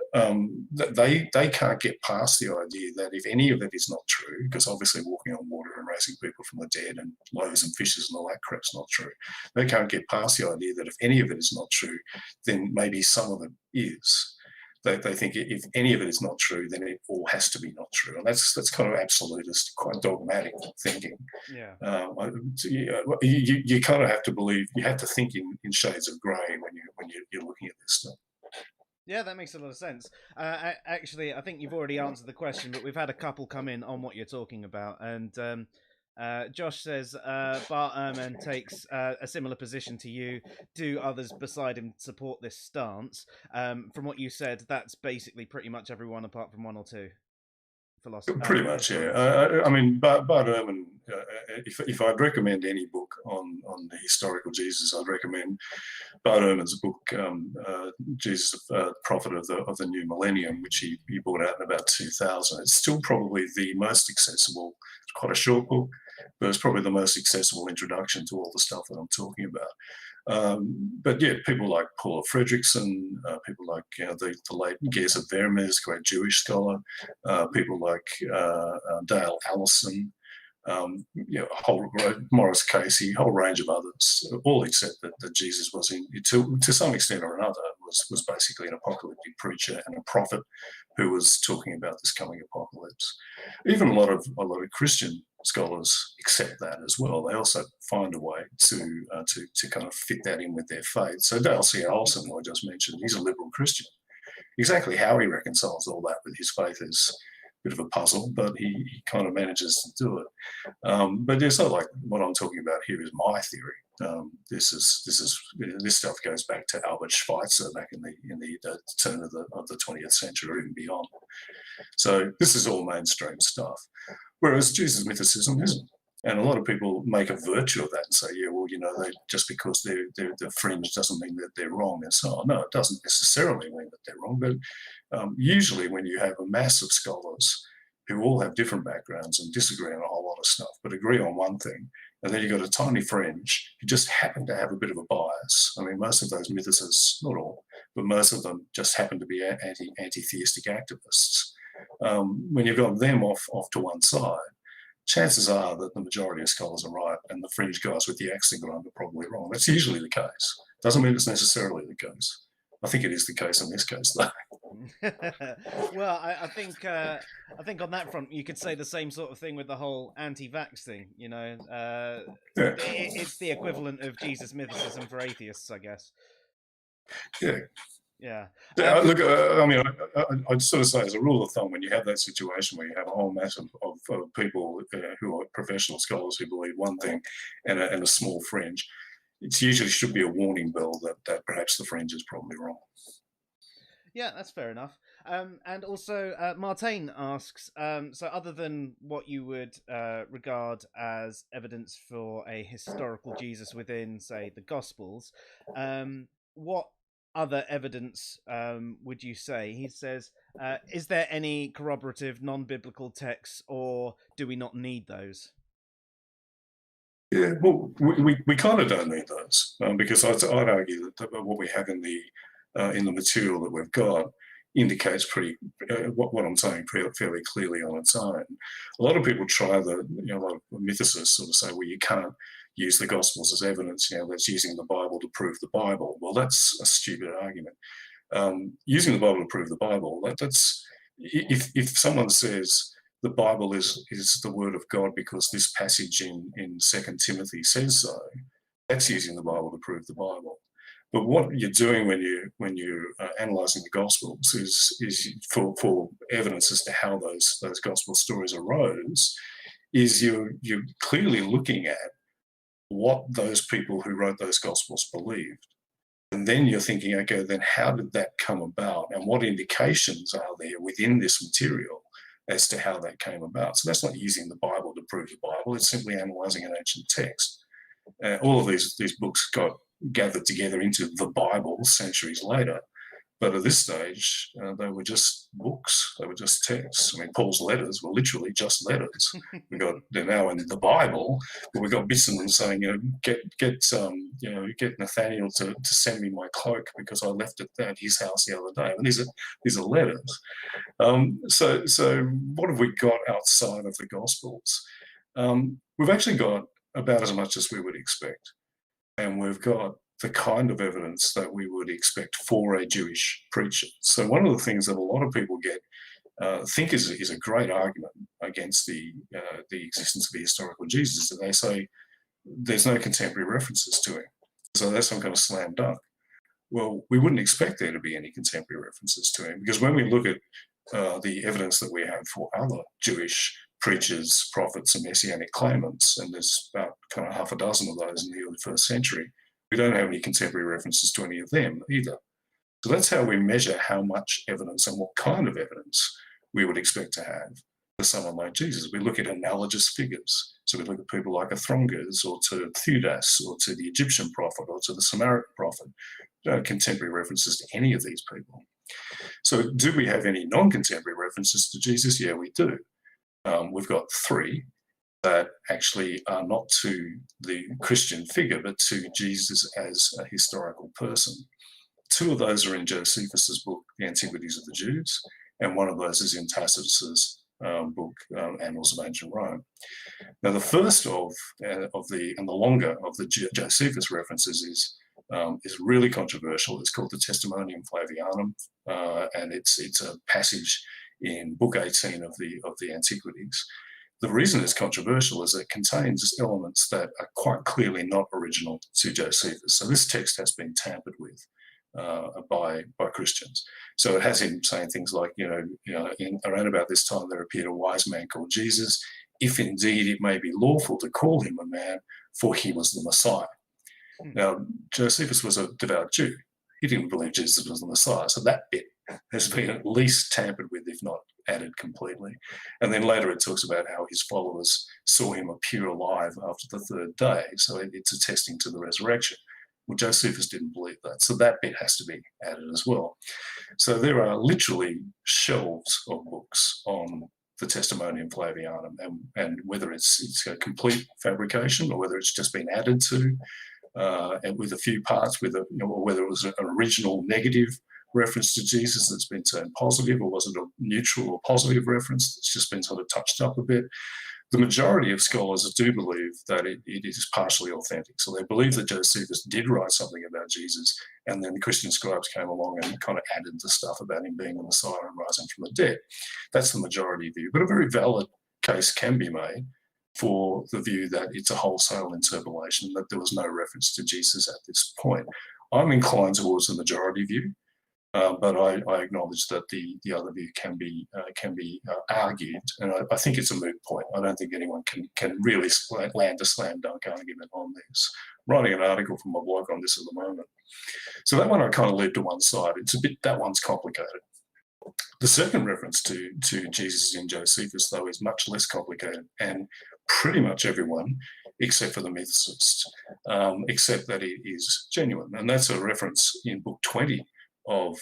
[SPEAKER 5] they can't get past the idea that if any of it is not true, because obviously walking on water and raising people from the dead and loaves and fishes and all that crap's not true. They can't get past the idea that if any of it is not true, then maybe some of it is. They think if any of it is not true, then it all has to be not true, and that's kind of absolutist, quite dogmatic thinking.
[SPEAKER 1] Yeah.
[SPEAKER 5] You kind of have to believe. You have to think in shades of grey when you're looking at this stuff.
[SPEAKER 1] Yeah, that makes a lot of sense. Actually, I think you've already answered the question, but we've had a couple come in on what you're talking about, and Josh says Bart Ehrman takes a similar position to you. Do others beside him support this stance? From what you said, that's basically pretty much everyone apart from 1 or 2. philosophy?
[SPEAKER 5] Pretty much, yeah. I mean, Bart Ehrman, if I'd recommend any book on the historical Jesus, I'd recommend Bart Ehrman's book, Jesus, Prophet of the New Millennium, which he brought out in about 2000. It's still probably the most accessible. It's quite a short book, but it's probably the most accessible introduction to all the stuff that I'm talking about. But yeah, people like Paula Fredrickson, people like the late Geza Vermes, great Jewish scholar, people like Dale Allison, a whole Morris Casey, a whole range of others, all accept that Jesus was to some extent or another was basically an apocalyptic preacher and a prophet who was talking about this coming apocalypse. Even a lot of Christian scholars accept that as well. They also find a way to kind of fit that in with their faith. So Dale C. Allison, who I just mentioned, he's a liberal Christian. Exactly how he reconciles all that with his faith is a bit of a puzzle, but he kind of manages to do it. But it's not like what I'm talking about here is my theory. This stuff goes back to Albert Schweitzer back in the turn of the 20th century or even beyond. So this is all mainstream stuff. Whereas Jesus mythicism isn't. And a lot of people make a virtue of that and say, yeah, well, just because they're fringe doesn't mean that they're wrong and so on. No, it doesn't necessarily mean that they're wrong. But usually when you have a mass of scholars who all have different backgrounds and disagree on a whole lot of stuff, but agree on one thing, and then you've got a tiny fringe who just happen to have a bit of a bias. I mean, most of those mythicists, not all, but most of them just happen to be anti-theistic activists. When you've got them off to one side, chances are that the majority of scholars are right and the fringe guys with the axe to grind are probably wrong. That's usually the case. Doesn't mean it's necessarily the case. I think it is the case in this case, though.
[SPEAKER 1] Well, I think on that front you could say the same sort of thing with the whole anti-vax thing. It's the equivalent of Jesus mythicism for atheists, I guess.
[SPEAKER 5] Yeah.
[SPEAKER 1] Yeah.
[SPEAKER 5] Look, I mean, I'd sort of say as a rule of thumb, when you have that situation where you have a whole mass of people who are professional scholars who believe one thing and a small fringe, it usually should be a warning bell that perhaps the fringe is probably wrong.
[SPEAKER 1] Yeah, that's fair enough. And also, Martin asks, so other than what you would regard as evidence for a historical Jesus within, say, the Gospels, what other evidence would you say? He says, is there any corroborative non-biblical texts, or do we not need those?
[SPEAKER 5] Yeah, well, we kind of don't need those because I'd argue that what we have in the material that we've got indicates what I'm saying fairly clearly on its own. A lot of people try a lot of mythicists sort of say, well, you can't use the Gospels as evidence, that's using the Bible to prove the Bible. Well, that's a stupid argument. Using the Bible to prove the Bible, that's if someone says the Bible is the word of God because this passage in 2 Timothy says so, that's using the Bible to prove the Bible. But what you're doing when you're analysing the Gospels is for evidence as to how those Gospel stories arose, is you're clearly looking at what those people who wrote those Gospels believed. And then you're thinking, okay, then how did that come about? And what indications are there within this material as to how that came about? So that's not using the Bible to prove the Bible, it's simply analysing an ancient text. All of these books got gathered together into the Bible centuries later. But at this stage, they were just books. They were just texts. I mean, Paul's letters were literally just letters. They're now in the Bible, but we've got bits of them saying, get Nathaniel to send me my cloak because I left it at his house the other day. And these are letters. So what have we got outside of the Gospels? We've actually got about as much as we would expect, and we've got the kind of evidence that we would expect for a Jewish preacher. So one of the things that a lot of people think is a great argument against the existence of the historical Jesus, that they say there's no contemporary references to him. So that's some kind of slam dunk. Well, we wouldn't expect there to be any contemporary references to him, because when we look at the evidence that we have for other Jewish preachers, prophets, and messianic claimants, and there's about kind of half a dozen of those in the early first century, we don't have any contemporary references to any of them either. So that's how we measure how much evidence and what kind of evidence we would expect to have. for someone like Jesus. We look at analogous figures. So we look at people like Athronges or to Theudas or to the Egyptian prophet or to the Samaritan prophet, contemporary references to any of these people. So do we have any non-contemporary references to Jesus? Yeah, we do. We've got 3 that actually are not to the Christian figure, but to Jesus as a historical person. 2 of those are in Josephus's book, The Antiquities of the Jews, and one of those is in Tacitus's book, Annals of Ancient Rome. Now, the first of the longer of the Josephus references is really controversial. It's called the Testimonium Flavianum, and it's a passage in Book 18 of the Antiquities. The reason it's controversial is it contains elements that are quite clearly not original to Josephus. So this text has been tampered with by Christians. So it has him saying things like, around about this time there appeared a wise man called Jesus, if indeed it may be lawful to call him a man, for he was the Messiah. Now, Josephus was a devout Jew. He didn't believe Jesus was the Messiah. So that bit has been at least tampered with, if not added completely. And then later it talks about how his followers saw him appear alive after the 3rd day. So it's attesting to the resurrection. Well, Josephus didn't believe that. So that bit has to be added as well. So there are literally shelves of books on the Testimonium Flavianum, and whether it's a complete fabrication or whether it's just been added to, and with a few parts, or whether it was an original negative reference to Jesus that's been turned positive, or was it a neutral or positive reference that's just been sort of touched up a bit. The majority of scholars do believe that it is partially authentic. So they believe that Josephus did write something about Jesus, and then the Christian scribes came along and kind of added the stuff about him being the Messiah and rising from the dead. That's the majority view. But a very valid case can be made for the view that it's a wholesale interpolation, that there was no reference to Jesus at this point. I'm inclined towards the majority view. But I acknowledge that the other view can be argued, and I think it's a moot point. I don't think anyone can really land a slam dunk argument on this. I'm writing an article for my blog on this at the moment. So that one I kind of leave to one side. That one's complicated. The second reference to Jesus in Josephus, though, is much less complicated, and pretty much everyone, except for the mythicists, accept that it is genuine, and that's a reference in Book 20 of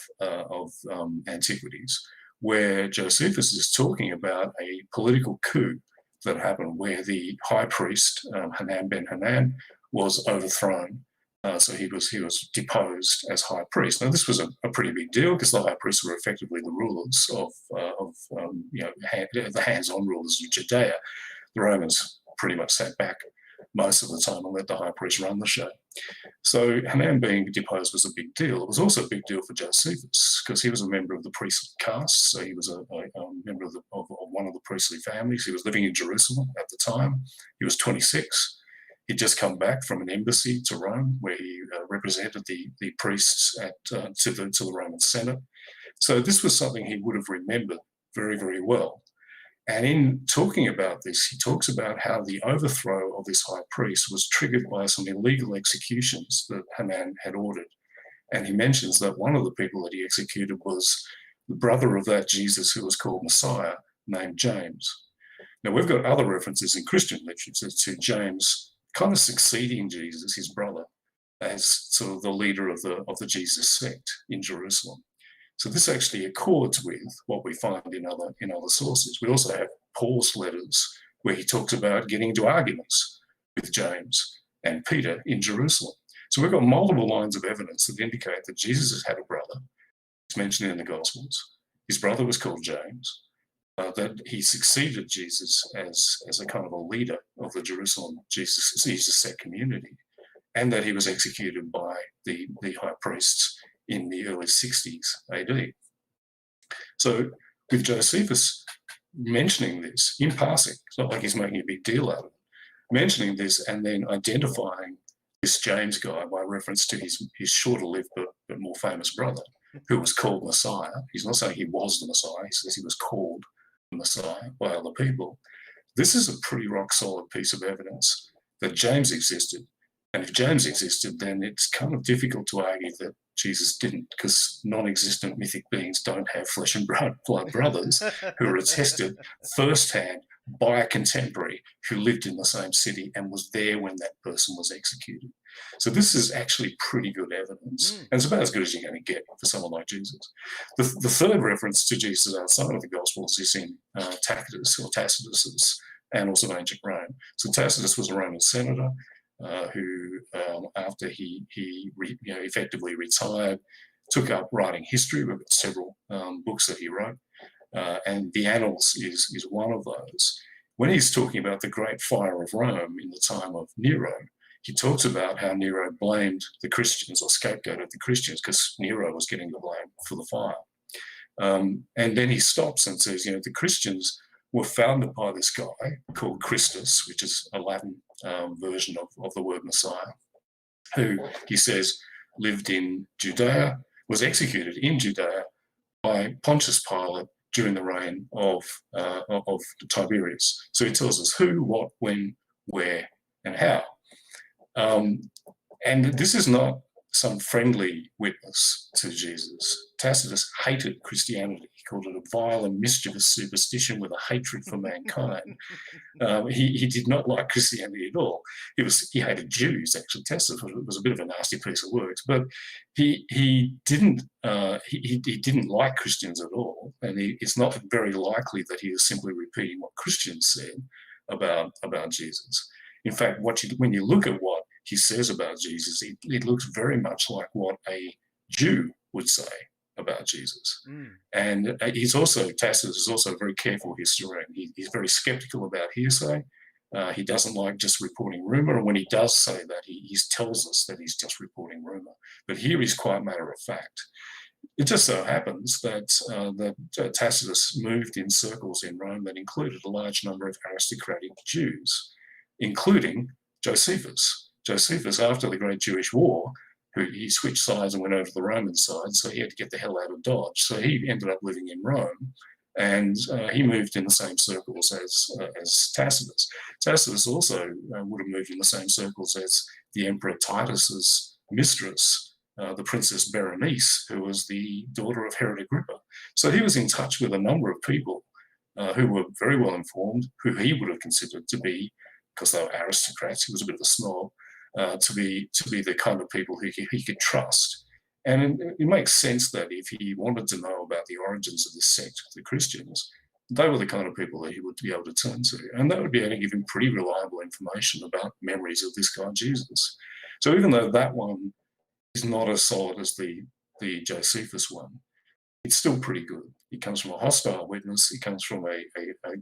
[SPEAKER 5] Antiquities, where Josephus is talking about a political coup that happened where the high priest, Hanan ben Hanan, was overthrown. So he was deposed as high priest. Now, this was a pretty big deal because the high priests were effectively the rulers the hands-on rulers of Judea. The Romans pretty much sat back most of the time and let the high priest run the show. So Hanan being deposed was a big deal. It was also a big deal for Josephus because he was a member of the priestly caste. So he was a member of one of the priestly families. He was living in Jerusalem at the time. He was 26. He'd just come back from an embassy to Rome where he represented the priests to the Roman Senate. So this was something he would have remembered very, very well. And in talking about this, he talks about how the overthrow of this high priest was triggered by some illegal executions that Hanan had ordered. And he mentions that one of the people that he executed was the brother of that Jesus who was called Messiah, named James. Now, we've got other references in Christian literature to James kind of succeeding Jesus, his brother, as sort of the leader of the Jesus sect in Jerusalem. So this actually accords with what we find in other sources. We also have Paul's letters where he talks about getting into arguments with James and Peter in Jerusalem. So we've got multiple lines of evidence that indicate that Jesus has had a brother. It's mentioned in the Gospels. His brother was called James. That he succeeded Jesus as a kind of a leader of the Jerusalem Jesus sect community, and that he was executed by the high priests in the early 60s AD. So with Josephus mentioning this in passing, it's not like he's making a big deal out of it, mentioning this and then identifying this James guy by reference to his shorter-lived but more famous brother, who was called Messiah. He's not saying he was the Messiah, he says he was called the Messiah by other people. This is a pretty rock-solid piece of evidence that James existed. And if James existed, then it's kind of difficult to argue that Jesus didn't, because non-existent mythic beings don't have flesh and blood brothers who are attested firsthand by a contemporary who lived in the same city and was there when that person was executed. So this is actually pretty good evidence, and it's about as good as you're going to get for someone like Jesus. The third reference to Jesus outside of the Gospels is in Tacitus, annals of ancient Rome. So Tacitus was a Roman senator who, after he effectively retired, took up writing history. We've got several books that he wrote, and the Annals is one of those. When he's talking about the Great Fire of Rome in the time of Nero, he talks about how Nero blamed the Christians, or scapegoated the Christians, because Nero was getting the blame for the fire. And then he stops and says, the Christians were founded by this guy called Christus, which is a Latin version of the word Messiah, who, he says, lived in Judea, was executed in Judea by Pontius Pilate during the reign of Tiberius. So he tells us who, what, when, where, and how. And this is not some friendly witness to Jesus. Tacitus hated Christianity. He called it a vile and mischievous superstition with a hatred for mankind. He did not like Christianity at all. He hated Jews, actually. Tacitus was a bit of a nasty piece of work, but he didn't like Christians at all, and it's not very likely that he was simply repeating what Christians said about Jesus. In fact, when you look at what he says about Jesus, it looks very much like what a Jew would say about Jesus. And Tacitus is also a very careful historian. He's very skeptical about hearsay. He doesn't like just reporting rumor, and when he does say that, he tells us that he's just reporting rumor. But here he's quite matter of fact. It just so happens that Tacitus moved in circles in Rome that included a large number of aristocratic Jews, including Josephus. Josephus, after the Great Jewish War, he switched sides and went over to the Roman side, so he had to get the hell out of Dodge. So he ended up living in Rome, and he moved in the same circles as Tacitus. Tacitus also would have moved in the same circles as the Emperor Titus's mistress, the Princess Berenice, who was the daughter of Herod Agrippa. So he was in touch with a number of people who were very well informed, who he would have considered to be, because they were aristocrats, he was a bit of a snob, to be the kind of people who he could trust. And it makes sense that if he wanted to know about the origins of the sect, the Christians, they were the kind of people that he would be able to turn to. And that would be able to give him pretty reliable information about memories of this guy, Jesus. So even though that one is not as solid as the Josephus one, it's still pretty good. It comes from a hostile witness. It comes from a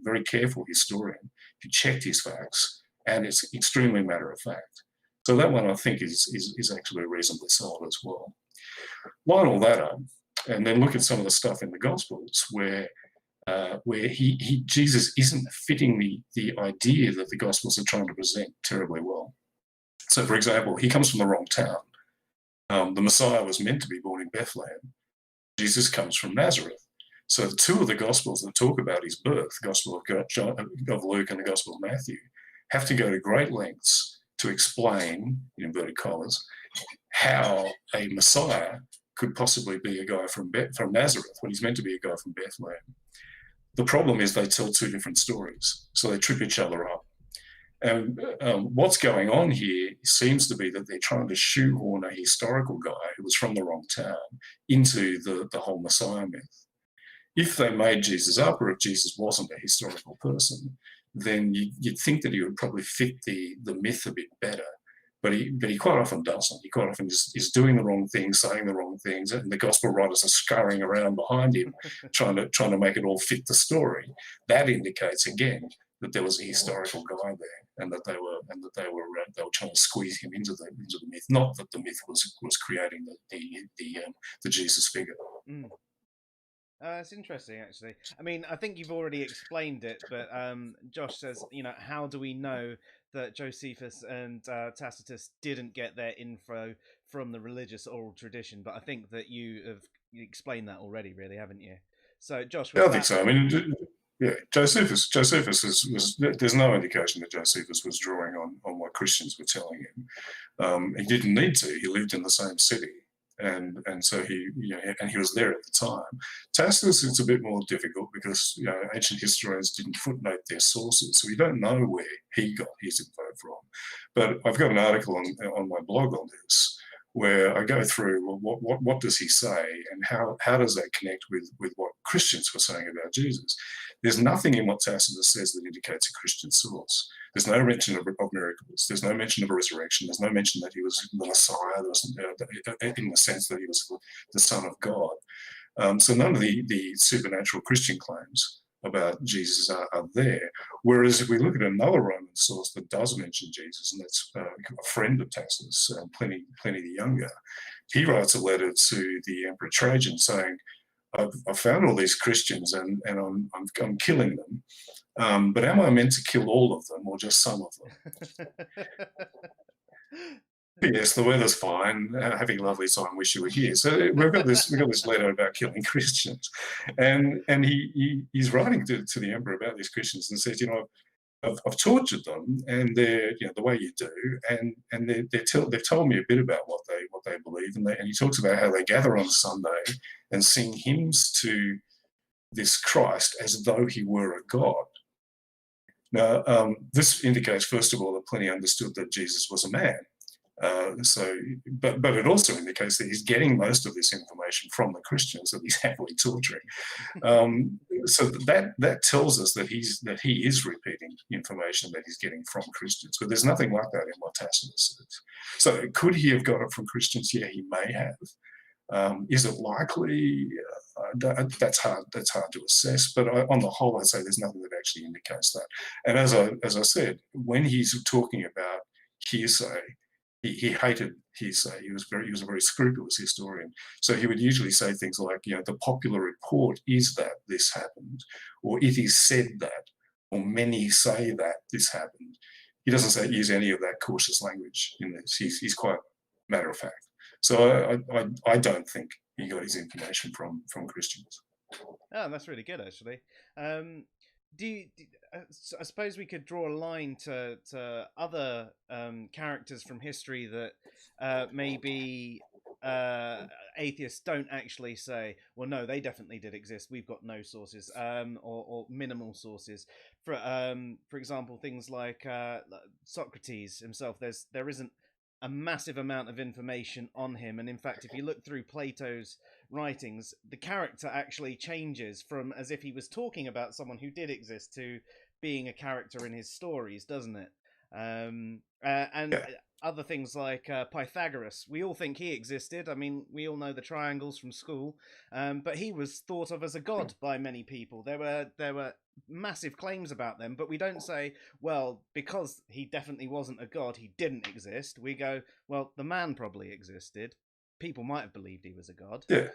[SPEAKER 5] very careful historian who checked his facts, and it's extremely matter of fact. So that one, I think, is actually reasonably solid as well. Line all that up, and then look at some of the stuff in the Gospels where Jesus isn't fitting the idea that the Gospels are trying to present terribly well. So, for example, he comes from the wrong town. The Messiah was meant to be born in Bethlehem. Jesus comes from Nazareth. So the two of the Gospels that talk about his birth, the Gospel of Luke and the Gospel of Matthew, have to go to great lengths to explain, in inverted commas, how a Messiah could possibly be a guy from Nazareth when he's meant to be a guy from Bethlehem. The problem is they tell two different stories, so they trip each other up. And what's going on here seems to be that they're trying to shoehorn a historical guy who was from the wrong town into the whole Messiah myth. If they made Jesus up, or if Jesus wasn't a historical person, then you'd think that he would probably fit the myth a bit better. But he quite often doesn't. He quite often is doing the wrong things, saying the wrong things, and the gospel writers are scurrying around behind him, trying to make it all fit the story. That indicates again that there was a historical guy there, and that they were trying to squeeze him into the myth. Not that the myth was creating the Jesus figure.
[SPEAKER 1] It's interesting, actually. I mean, I think you've already explained it, but Josh says, how do we know that Josephus and Tacitus didn't get their info from the religious oral tradition? But I think that you have explained that already, really, haven't you? So, Josh,
[SPEAKER 5] I think so. I mean, yeah, Josephus was. There's no indication that Josephus was drawing on what Christians were telling him. He didn't need to. He lived in the same city. and so he, and he was there at the time. Tacitus, it's a bit more difficult because ancient historians didn't footnote their sources, so we don't know where he got his info from. But I've got an article on my blog on this where I go through, well, what does he say, and how does that connect with what Christians were saying about Jesus? There's nothing in what Tacitus says that indicates a Christian source. There's no mention of miracles. There's no mention of a resurrection. There's no mention that he was the Messiah. There was, in the sense that he was the Son of God. So none of the supernatural Christian claims about Jesus are there. Whereas if we look at another Roman source that does mention Jesus, and that's a friend of Tacitus, Pliny the Younger, he writes a letter to the Emperor Trajan saying, I've found all these Christians and I'm killing them, but am I meant to kill all of them or just some of them? Yes, the weather's fine, having a lovely time, wish you were here. So we've got this letter about killing Christians, and he's writing to the emperor about these Christians and says, I've tortured them, and they're the way you do, and they've told me a bit about what they believe, and he talks about how they gather on Sunday and sing hymns to this Christ as though he were a god. Now, this indicates, first of all, that Pliny understood that Jesus was a man. But it also indicates that he's getting most of this information from the Christians that he's happily torturing. So that tells us that he is repeating information that he's getting from Christians. But there's nothing like that in what Tacitus says. So could he have got it from Christians? Yeah, he may have. Is it likely? That's hard to assess. But on the whole, I'd say there's nothing that actually indicates that. And as I said, when he's talking about hearsay, he hated hearsay. He was a very scrupulous historian. So he would usually say things like, the popular report is that this happened, or it is said that, or many say that this happened. He doesn't use any of that cautious language in this. He's quite matter of fact. So I don't think he got his information from Christians.
[SPEAKER 1] Oh, that's really good, actually. I suppose we could draw a line to other characters from history that maybe atheists don't actually say, well, no, they definitely did exist. We've got no sources, or minimal sources. For example, things like Socrates himself. There isn't a massive amount of information on him, and in fact, if you look through Plato's writings, the character actually changes from as if he was talking about someone who did exist to being a character in his stories, doesn't it? And other things like Pythagoras, we all think he existed. I mean, we all know the triangles from school, but he was thought of as a god by many people. There were massive claims about them, but we don't say, well, because he definitely wasn't a god, he didn't exist. We go, well, the man probably existed. People might have believed he was a god.
[SPEAKER 5] Yeah.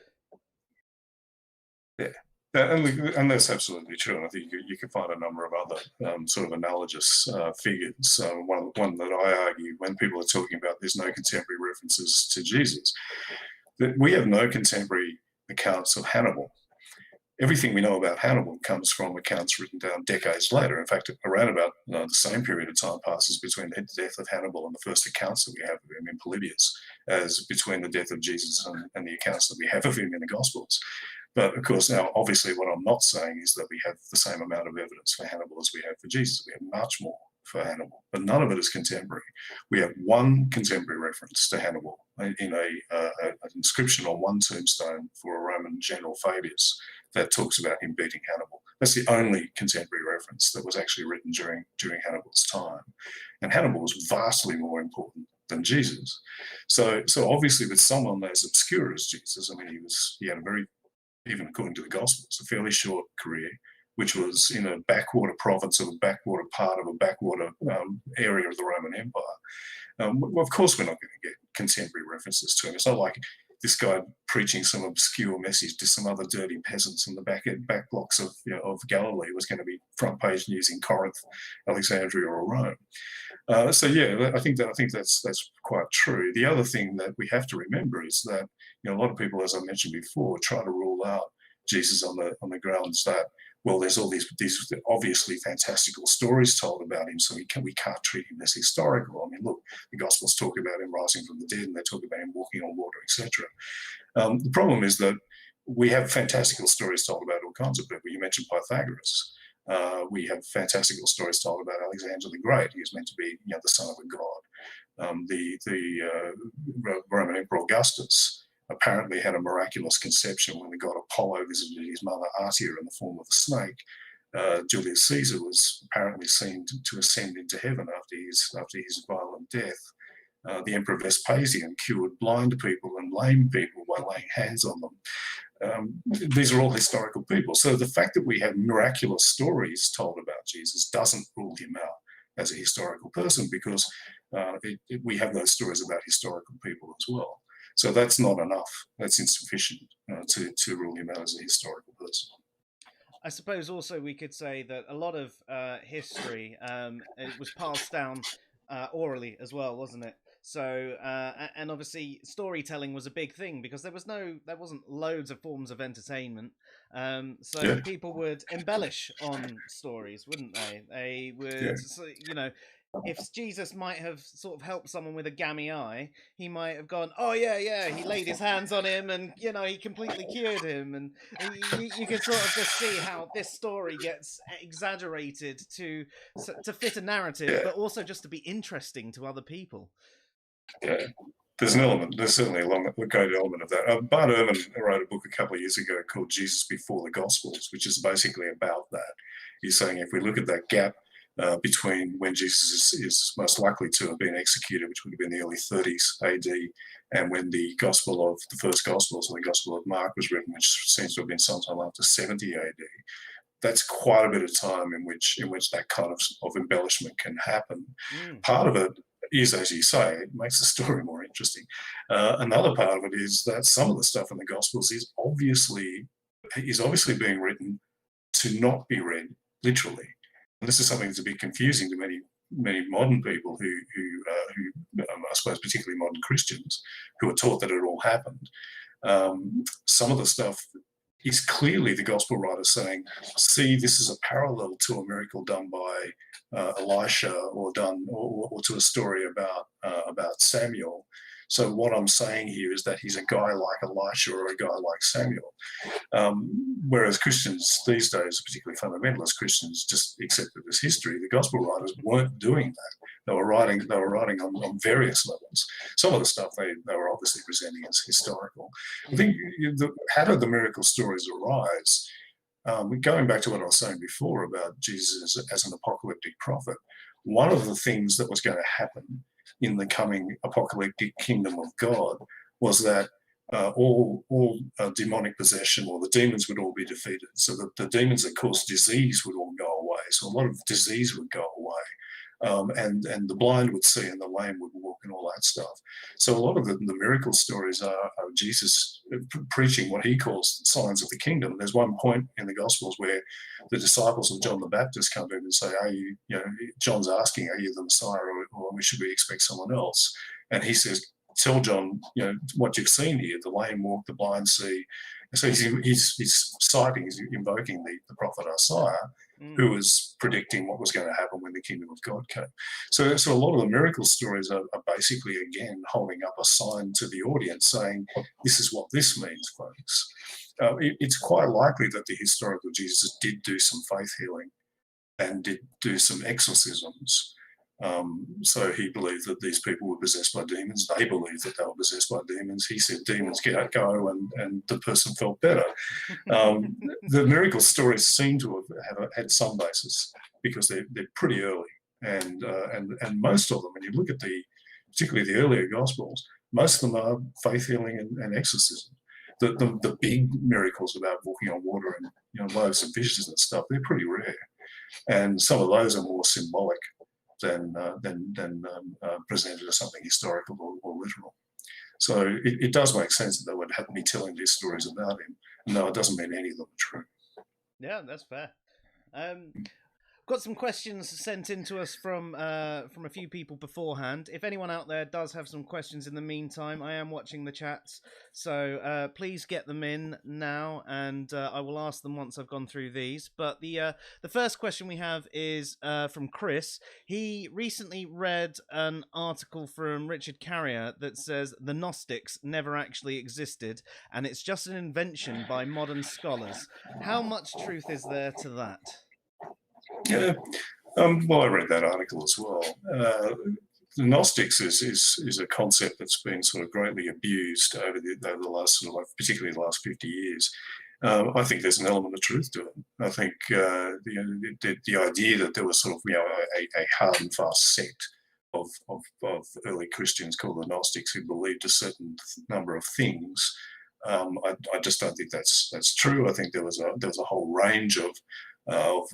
[SPEAKER 5] And that's absolutely true. And I think you can find a number of other sort of analogous figures. One that I argue when people are talking about there's no contemporary references to Jesus, that we have no contemporary accounts of Hannibal. Everything we know about Hannibal comes from accounts written down decades later. In fact, around about the same period of time passes between the death of Hannibal and the first accounts that we have of him in Polybius as between the death of Jesus and the accounts that we have of him in the Gospels. But of course, now, obviously, what I'm not saying is that we have the same amount of evidence for Hannibal as we have for Jesus. We have much more for Hannibal, but none of it is contemporary. We have one contemporary reference to Hannibal in an inscription on one tombstone for a Roman general, Fabius, that talks about him beating Hannibal. That's the only contemporary reference that was actually written during Hannibal's time. And Hannibal was vastly more important than Jesus. So obviously with someone as obscure as Jesus, I mean, he had a very, even according to the Gospels, a fairly short career, which was in a backwater province of a backwater part of a backwater area of the Roman Empire. Of course, we're not going to get contemporary references to him. It's not like this guy preaching some obscure message to some other dirty peasants in the back blocks of Galilee was going to be front page news in Corinth, Alexandria, or Rome. So yeah, I think that's quite true. The other thing that we have to remember is that a lot of people, as I mentioned before, try to rule out Jesus on the grounds that, well, there's all these obviously fantastical stories told about him, so we can't treat him as historical. I mean, look, the Gospels talk about him rising from the dead, and they talk about him walking on water, etc. The problem is that we have fantastical stories told about all kinds of people. You mentioned Pythagoras. We have fantastical stories told about Alexander the Great. He was meant to be, the son of a god. The Roman Emperor Augustus apparently had a miraculous conception when the god Apollo visited his mother Artia in the form of a snake. Julius Caesar was apparently seen to ascend into heaven after his violent death. The Emperor Vespasian cured blind people and lame people by laying hands on them. These are all historical people. So the fact that we have miraculous stories told about Jesus doesn't rule him out as a historical person, because we have those stories about historical people as well. So that's not enough. That's insufficient to rule him out as a historical person.
[SPEAKER 1] I suppose also we could say that a lot of history it was passed down orally as well, wasn't it? So and obviously storytelling was a big thing because there wasn't loads of forms of entertainment. So people would embellish on stories, wouldn't they? They would, if Jesus might have sort of helped someone with a gammy eye, he might have gone, oh yeah, he laid his hands on him and, he completely cured him. And you can sort of just see how this story gets exaggerated to fit a narrative, but also just to be interesting to other people.
[SPEAKER 5] Yeah. There's certainly a great element of that. Bart Ehrman wrote a book a couple of years ago called Jesus Before the Gospels, which is basically about that. He's saying if we look at that gap between when Jesus is most likely to have been executed, which would have been the early 30s AD, and when the first Gospels, or the Gospel of Mark, was written, which seems to have been sometime after 70 AD, that's quite a bit of time in which that kind of embellishment can happen. Part of it is, as you say, it makes the story more interesting. Another part of it is that some of the stuff in the Gospels is obviously being written to not be read literally. And this is something that's a bit confusing to many modern people who I suppose particularly modern Christians, who are taught that it all happened. Some of the stuff is clearly the gospel writer saying, see, this is a parallel to a miracle done by Elisha or to a story about Samuel. So what I'm saying here is that he's a guy like Elisha or a guy like Samuel. Whereas Christians these days, particularly fundamentalist Christians, just accept it as history. The gospel writers weren't doing that. They were writing on various levels. Some of the stuff they were obviously presenting as historical. I think how did the miracle stories arise? Going back to what I was saying before about Jesus as an apocalyptic prophet, one of the things that was going to happen in the coming apocalyptic kingdom of God was that all demonic possession, or the demons, would all be defeated. So that the demons that caused disease would all go away. So a lot of disease would go away. And the blind would see and the lame would walk and all that stuff. So a lot of the miracle stories are Jesus preaching what he calls signs of the kingdom. There's one point in the Gospels where the disciples of John the Baptist come to him and say, John's asking, are you the Messiah, or should we expect someone else? And he says, tell John, what you've seen here, the lame walk, the blind see. And so he's citing, he's invoking the prophet Isaiah, who was predicting what was going to happen when the kingdom of God came. So a lot of the miracle stories are basically, again, holding up a sign to the audience saying, this is what this means, folks. It's quite likely that the historical Jesus did do some faith healing and did do some exorcisms. So he believed that these people were possessed by demons. They believed that they were possessed by demons. He said, demons, go, and the person felt better. The miracle stories seem to have had some basis because they're pretty early. And most of them, when you look at particularly the earlier Gospels, most of them are faith healing and exorcism. The big miracles about walking on water and loaves and fishes and stuff, they're pretty rare. And some of those are more symbolic than presented as something historical or literal. So it does make sense that they would have to be telling these stories about him. No, it doesn't mean any of them are true.
[SPEAKER 1] Yeah, that's fair. Got some questions sent in to us from a few people beforehand. If anyone out there does have some questions in the meantime, I am watching the chats, so please get them in now, and I will ask them once I've gone through these. But the first question we have is from Chris. He recently read an article from Richard Carrier that says the Gnostics never actually existed, and it's just an invention by modern scholars. How much truth is there to that?
[SPEAKER 5] Yeah. Well, I read that article as well. The Gnostics is a concept that's been sort of greatly abused over the last sort of particularly the last 50 years. I think there's an element of truth to it. I think the idea that there was sort of a hard and fast sect of early Christians called the Gnostics who believed a certain number of things. I just don't think that's true. I think there was a whole range of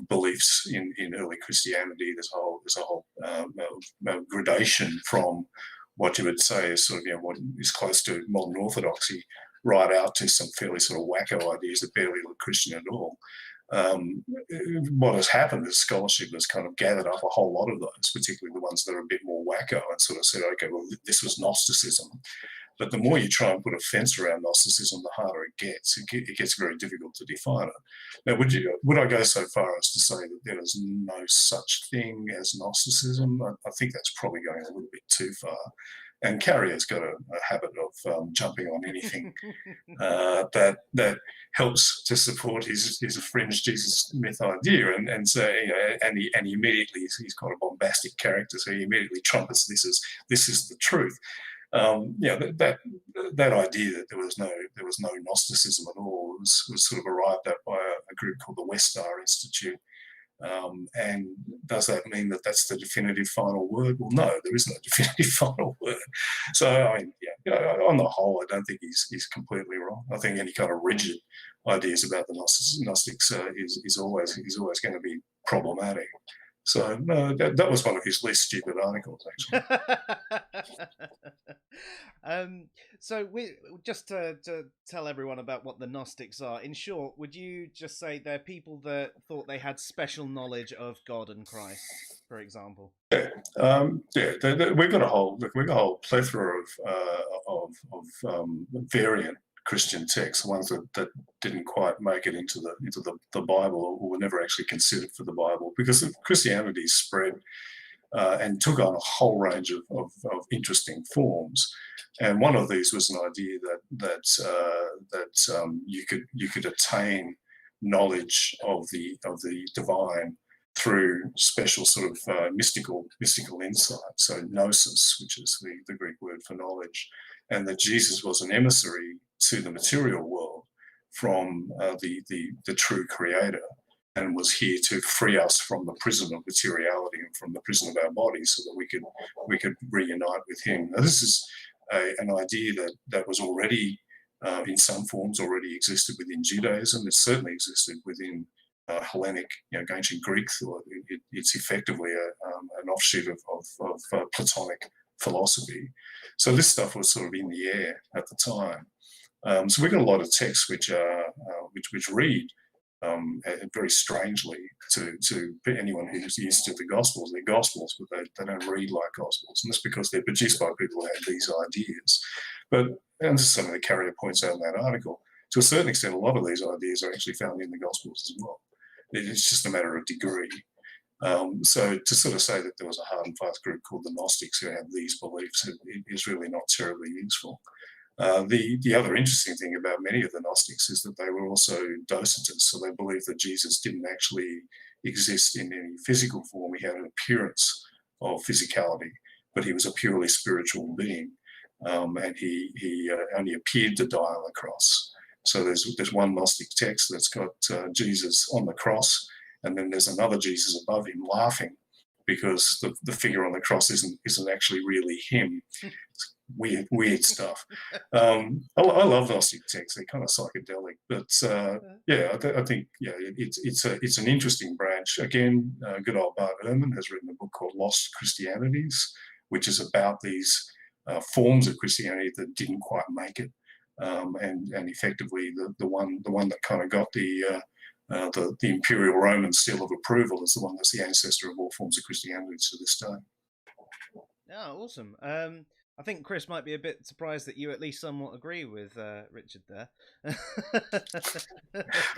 [SPEAKER 5] beliefs in early Christianity. There's a whole gradation from what you would say is sort of what is close to modern orthodoxy, right out to some fairly sort of wacko ideas that barely look Christian at all. What has happened is scholarship has kind of gathered up a whole lot of those, particularly the ones that are a bit more wacko, and sort of said, okay, well, this was Gnosticism. But the more you try and put a fence around Gnosticism, the harder it gets. It gets very difficult to define it. Now, would I go so far as to say that there is no such thing as Gnosticism? I think that's probably going a little bit too far. And Carrier's got a habit of jumping on anything that helps to support his fringe Jesus myth idea, and so and he immediately, he's got a bombastic character, so he immediately trumpets this is the truth. That idea that there was no Gnosticism at all was sort of arrived at by a group called the Westar Institute. And does that mean that that's the definitive final word? Well, no, there is no definitive final word. So, I mean, on the whole, I don't think he's completely wrong. I think any kind of rigid ideas about the Gnostics is always going to be problematic. So, no, that was one of his least stupid articles, actually.
[SPEAKER 1] So just to tell everyone about what the Gnostics are, in short, would you just say they're people that thought they had special knowledge of God and Christ, for example?
[SPEAKER 5] Yeah, we've got a whole plethora of variant Christian texts, the ones that didn't quite make it into the Bible, or were never actually considered for the Bible, because Christianity spread and took on a whole range of interesting forms. And one of these was an idea that you could attain knowledge of the divine through special sort of mystical insight. So gnosis, which is the Greek word for knowledge, and that Jesus was an emissary to the material world from the true Creator, and was here to free us from the prison of materiality and from the prison of our bodies, so that we could reunite with Him. Now, this is an idea that was already, in some forms, already existed within Judaism. It certainly existed within Hellenic, ancient Greek thought. It's effectively an offshoot of Platonic philosophy. So this stuff was sort of in the air at the time. So we've got a lot of texts which read very strangely to anyone who's used to the Gospels. They're Gospels, but they don't read like Gospels, and that's because they're produced by people who have these ideas. But, and this is something that Carrier points out in that article, to a certain extent, a lot of these ideas are actually found in the Gospels as well. It's just a matter of degree. So to sort of say that there was a hard and fast group called the Gnostics who had these beliefs is really not terribly useful. The other interesting thing about many of the Gnostics is that they were also docentists, so they believed that Jesus didn't actually exist in any physical form. He had an appearance of physicality, but he was a purely spiritual being, and he only appeared to die on the cross. So there's one Gnostic text that's got Jesus on the cross, and then there's another Jesus above him laughing because the figure on the cross isn't actually really him. Weird stuff. I love Gnostic texts. They're kind of psychedelic, but I think it's an interesting branch. Again, good old Bart Ehrman has written a book called Lost Christianities, which is about these forms of Christianity that didn't quite make it, and effectively the one that kind of got the the imperial Roman seal of approval is the one that's the ancestor of all forms of Christianity to this day.
[SPEAKER 1] Oh, awesome. I think Chris might be a bit surprised that you at least somewhat agree with Richard there.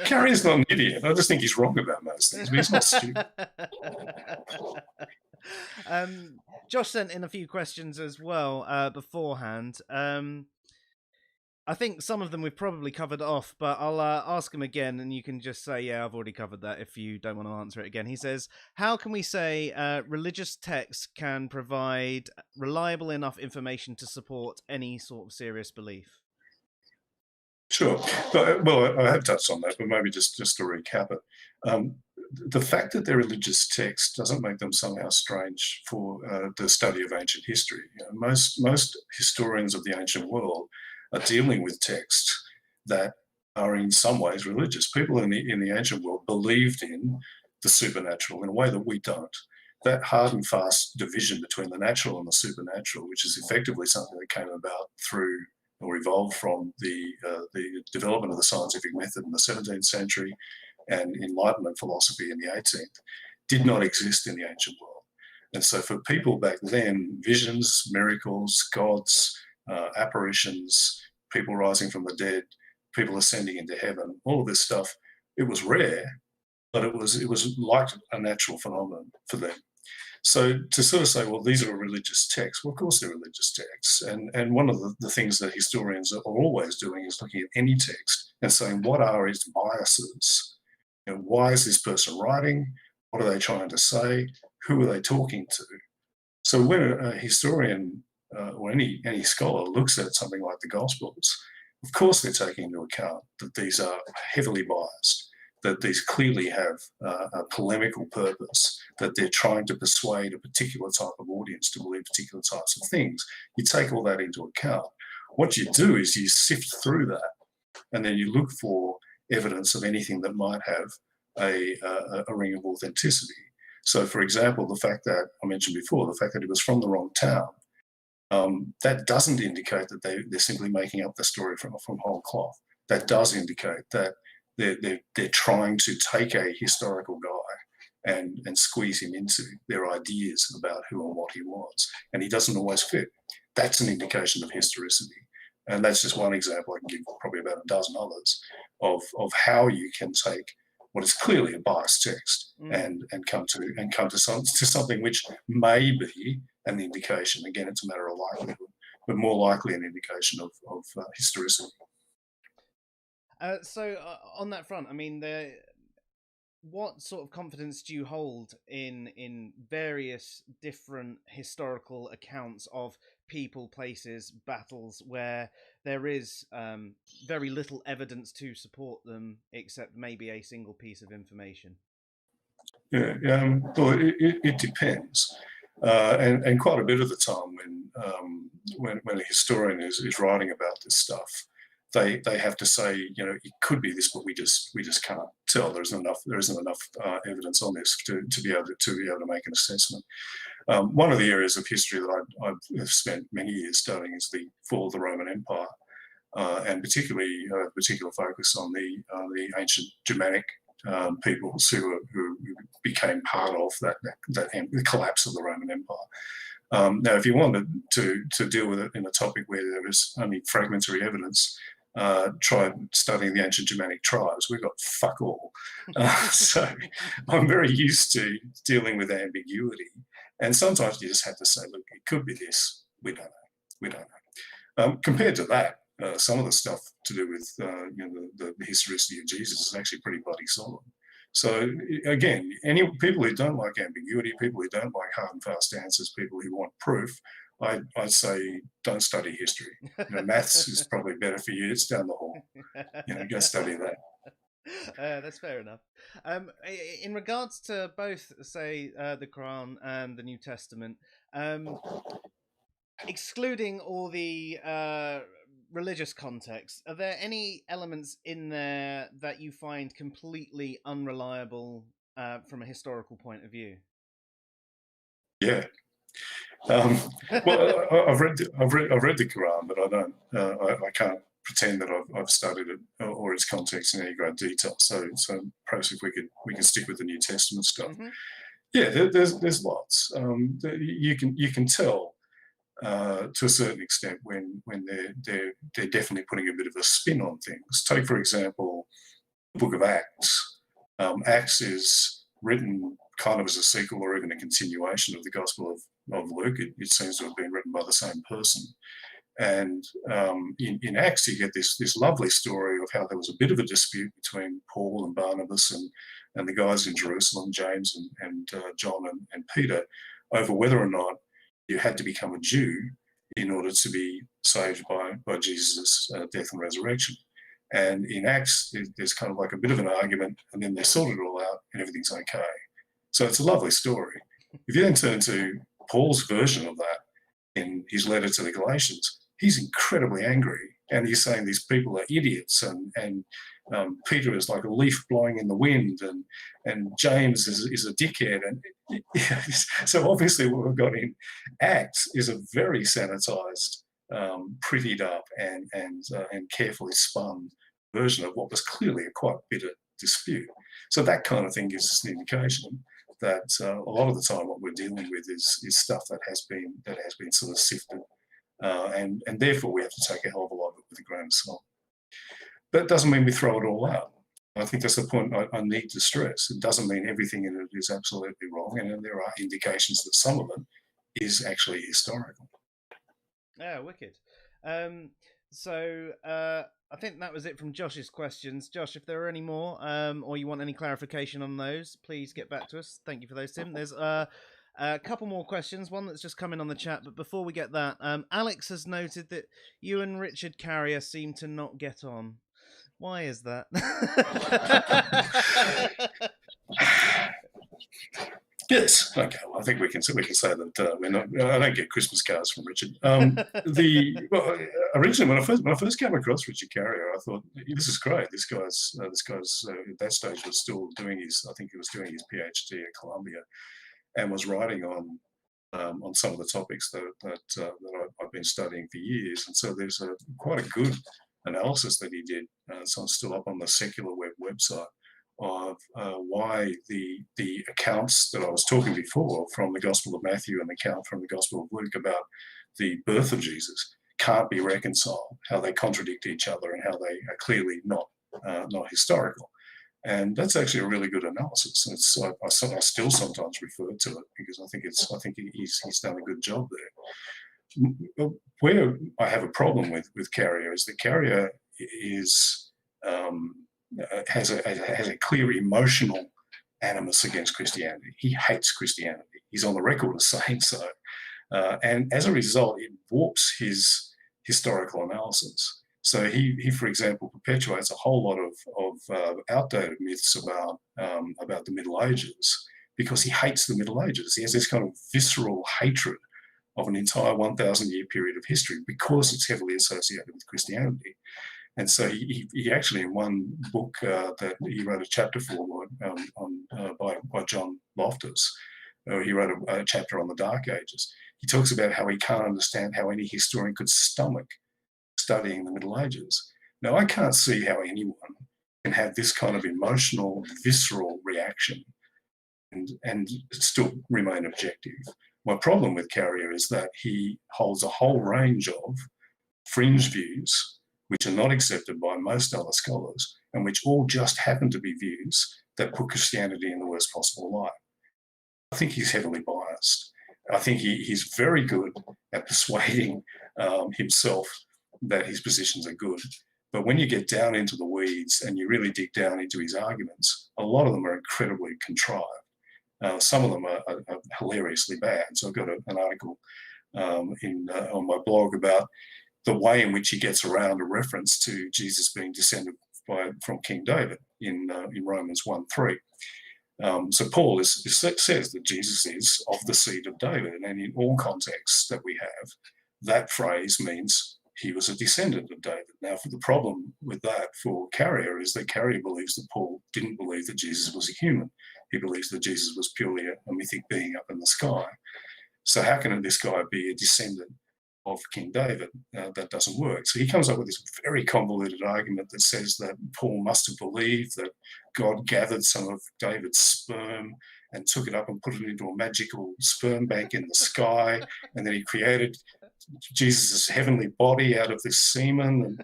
[SPEAKER 5] Carrier's not an idiot. I just think he's wrong about most things, but he's not stupid.
[SPEAKER 1] Josh sent in a few questions as well beforehand. I think some of them we've probably covered off, but I'll ask him again, and you can just say, yeah, I've already covered that if you don't want to answer it again. He says, how can we say religious texts can provide reliable enough information to support any sort of serious belief?
[SPEAKER 5] Sure. Well, I have touched on that, but maybe just to recap it. The fact that they're religious texts doesn't make them somehow strange for the study of ancient history. You know, most historians of the ancient world are dealing with texts that are in some ways religious. People in the ancient world believed in the supernatural in a way that we don't. That hard and fast division between the natural and the supernatural, which is effectively something that came about through or evolved from the development of the scientific method in the 17th century and Enlightenment philosophy in the 18th, did not exist in the ancient world. And so for people back then, visions, miracles, gods, apparitions, people rising from the dead, people ascending into heaven, all of this stuff, it was rare, but it was like a natural phenomenon for them. So to sort of say, well, these are religious texts, well, of course they're religious texts. And one of the things that historians are always doing is looking at any text and saying, what are its biases? You know, why is this person writing? What are they trying to say? Who are they talking to? So when a historian or any scholar looks at something like the Gospels, of course they're taking into account that these are heavily biased, that these clearly have a polemical purpose, that they're trying to persuade a particular type of audience to believe particular types of things. You take all that into account. What you do is you sift through that, and then you look for evidence of anything that might have a ring of authenticity. So, for example, the fact that I mentioned before, the fact that it was from the wrong town, that doesn't indicate that they're simply making up the story from whole cloth. That does indicate that they're trying to take a historical guy and squeeze him into their ideas about who and what he was, and he doesn't always fit. That's an indication of historicity, and that's just one example. I can give probably about a dozen others of how you can take what is clearly a biased text and come to something which may be an indication. Again, it's a matter of likelihood, but more likely an indication of historicity.
[SPEAKER 1] So on that front, I mean, what sort of confidence do you hold in various different historical accounts of people, places, battles where there is very little evidence to support them except maybe a single piece of information?
[SPEAKER 5] Yeah, well, it depends. And quite a bit of the time when a historian is writing about this stuff, they have to say, you know, it could be this, but we just can't tell. There isn't enough evidence on this to be able to make an assessment. One of the areas of history that I've spent many years studying is the fall of the Roman Empire, and particularly a particular focus on the ancient Germanic peoples who became part of the collapse of the Roman Empire. Now, if you wanted to deal with it in a topic where there is only fragmentary evidence, try studying the ancient Germanic tribes. We've got fuck all. So I'm very used to dealing with ambiguity. And sometimes you just have to say, look, it could be this. We don't know. Compared to that, some of the stuff to do with the historicity of Jesus is actually pretty bloody solid. So again, any people who don't like ambiguity, people who don't like hard and fast answers, people who want proof, I'd say don't study history. You know, maths is probably better for you. It's down the hall. You know, go study that.
[SPEAKER 1] That's fair enough. In regards to both, say, the Quran and the New Testament, excluding all the religious context, are there any elements in there that you find completely unreliable from a historical point of view?
[SPEAKER 5] Yeah. Well, I've read the Quran, but I pretend that I've studied it or its context in any great detail. So perhaps if we can stick with the New Testament stuff.
[SPEAKER 1] Mm-hmm.
[SPEAKER 5] Yeah, there's lots. You can tell to a certain extent when they're definitely putting a bit of a spin on things. Take for example, the Book of Acts. Acts is written kind of as a sequel or even a continuation of the Gospel of Luke. It seems to have been written by the same person. And in Acts, you get this lovely story of how there was a bit of a dispute between Paul and Barnabas and the guys in Jerusalem, James and John and Peter, over whether or not you had to become a Jew in order to be saved by Jesus' death and resurrection. And in Acts, there's kind of like a bit of an argument, and then they sort it all out and everything's okay. So it's a lovely story. If you then turn to Paul's version of that in his letter to the Galatians, he's incredibly angry, and he's saying these people are idiots, and Peter is like a leaf blowing in the wind, and James is a dickhead, and yeah, so obviously what we've got in Acts is a very sanitized, prettied up, and carefully spun version of what was clearly a quite bitter dispute. So that kind of thing gives us an indication that a lot of the time what we're dealing with is stuff that has been sort of sifted. And therefore we have to take a hell of a lot of it with a grain of salt. That doesn't mean we throw it all out. I think that's the point I need to stress. It doesn't mean everything in it is absolutely wrong, and there are indications that some of it is actually historical.
[SPEAKER 1] Yeah, wicked. So I think that was it from Josh's questions. Josh, if there are any more, or you want any clarification on those, please get back to us. Thank you for those, Tim. There's a couple more questions, one that's just come in on the chat, but before we get that, Alex has noted that you and Richard Carrier seem to not get on. Why is that?
[SPEAKER 5] Yes, okay. Well, I think we can say that we're not. I don't get Christmas cards from Richard. Originally when I first came across Richard Carrier, I thought this is great. This guy's at that stage was still doing his. I think he was doing his PhD at Columbia, and was writing on some of the topics that I've been studying for years. And so there's quite a good analysis that he did. So it's still up on the Secular Web website of why the accounts that I was talking before from the Gospel of Matthew and the account from the Gospel of Luke about the birth of Jesus can't be reconciled, how they contradict each other and how they are clearly not historical. And that's actually a really good analysis. And I still sometimes refer to it because I think he's done a good job there. Where I have a problem with Carrier is that Carrier has a clear emotional animus against Christianity. He hates Christianity. He's on the record as saying so. And as a result, it warps his historical analysis. So he, for example, perpetuates a whole lot of outdated myths about the Middle Ages because he hates the Middle Ages. He has this kind of visceral hatred of an entire 1,000-year period of history because it's heavily associated with Christianity. And so he actually, in one book that he wrote a chapter for by John Loftus, he wrote a chapter on the Dark Ages. He talks about how he can't understand how any historian could stomach studying the Middle Ages. Now, I can't see how anyone can have this kind of emotional, visceral reaction and still remain objective. My problem with Carrier is that he holds a whole range of fringe views which are not accepted by most other scholars and which all just happen to be views that put Christianity in the worst possible light. I think he's heavily biased. I think he's very good at persuading himself that his positions are good. But when you get down into the weeds and you really dig down into his arguments, a lot of them are incredibly contrived. Some of them are hilariously bad. So I've got an article on my blog about the way in which he gets around a reference to Jesus being descended from King David in Romans 1:3. So Paul says that Jesus is of the seed of David, and in all contexts that we have, that phrase means he was a descendant of David. Now, the problem with that for Carrier is that Carrier believes that Paul didn't believe that Jesus was a human. He believes that Jesus was purely a mythic being up in the sky. So how can this guy be a descendant of King David. That doesn't work. So he comes up with this very convoluted argument that says that Paul must have believed that God gathered some of David's sperm and took it up and put it into a magical sperm bank in the sky, and then he created Jesus' heavenly body out of this semen.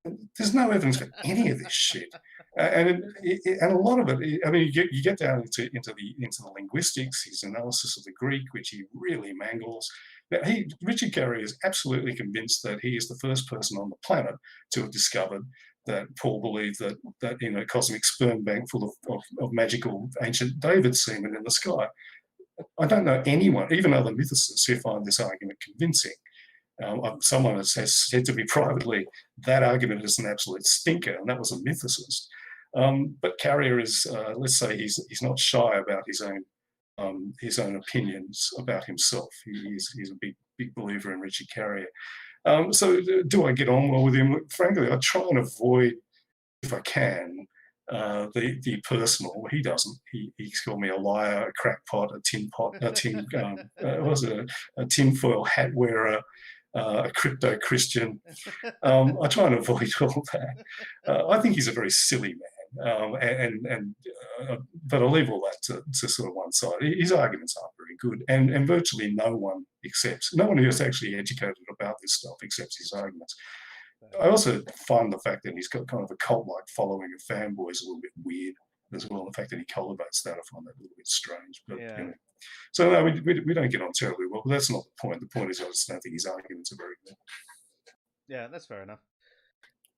[SPEAKER 5] And there's no evidence for any of this shit. And a lot of it, I mean, you get down into the linguistics, his analysis of the Greek, which he really mangles. Now, Richard Carrier is absolutely convinced that he is the first person on the planet to have discovered that Paul believed that in a cosmic sperm bank full of magical ancient David semen in the sky. I don't know anyone, even other mythicists, who find this argument convincing. Someone has said to me privately, that argument is an absolute stinker, and that was a mythicist. But Carrier is, let's say, he's not shy about his own opinions about himself. He's a big believer in Richard Carrier. So do I get on well with him? Frankly, I try and avoid, if I can, the personal. He doesn't. He's called me a liar, a crackpot, a tinfoil hat wearer, a crypto Christian. I try and avoid all that. I think he's a very silly man, but I'll leave all that to sort of one side. His arguments aren't very good, and virtually no one who is actually educated about this stuff accepts his arguments. I also find the fact that he's got kind of a cult-like following of fanboys a little bit weird as well. The fact that he cultivates that, I find that a little bit strange. But
[SPEAKER 1] yeah.
[SPEAKER 5] Anyway. So no, we don't get on terribly well. But that's not the point. The point is I just don't think his arguments are very good.
[SPEAKER 1] Yeah, that's fair enough.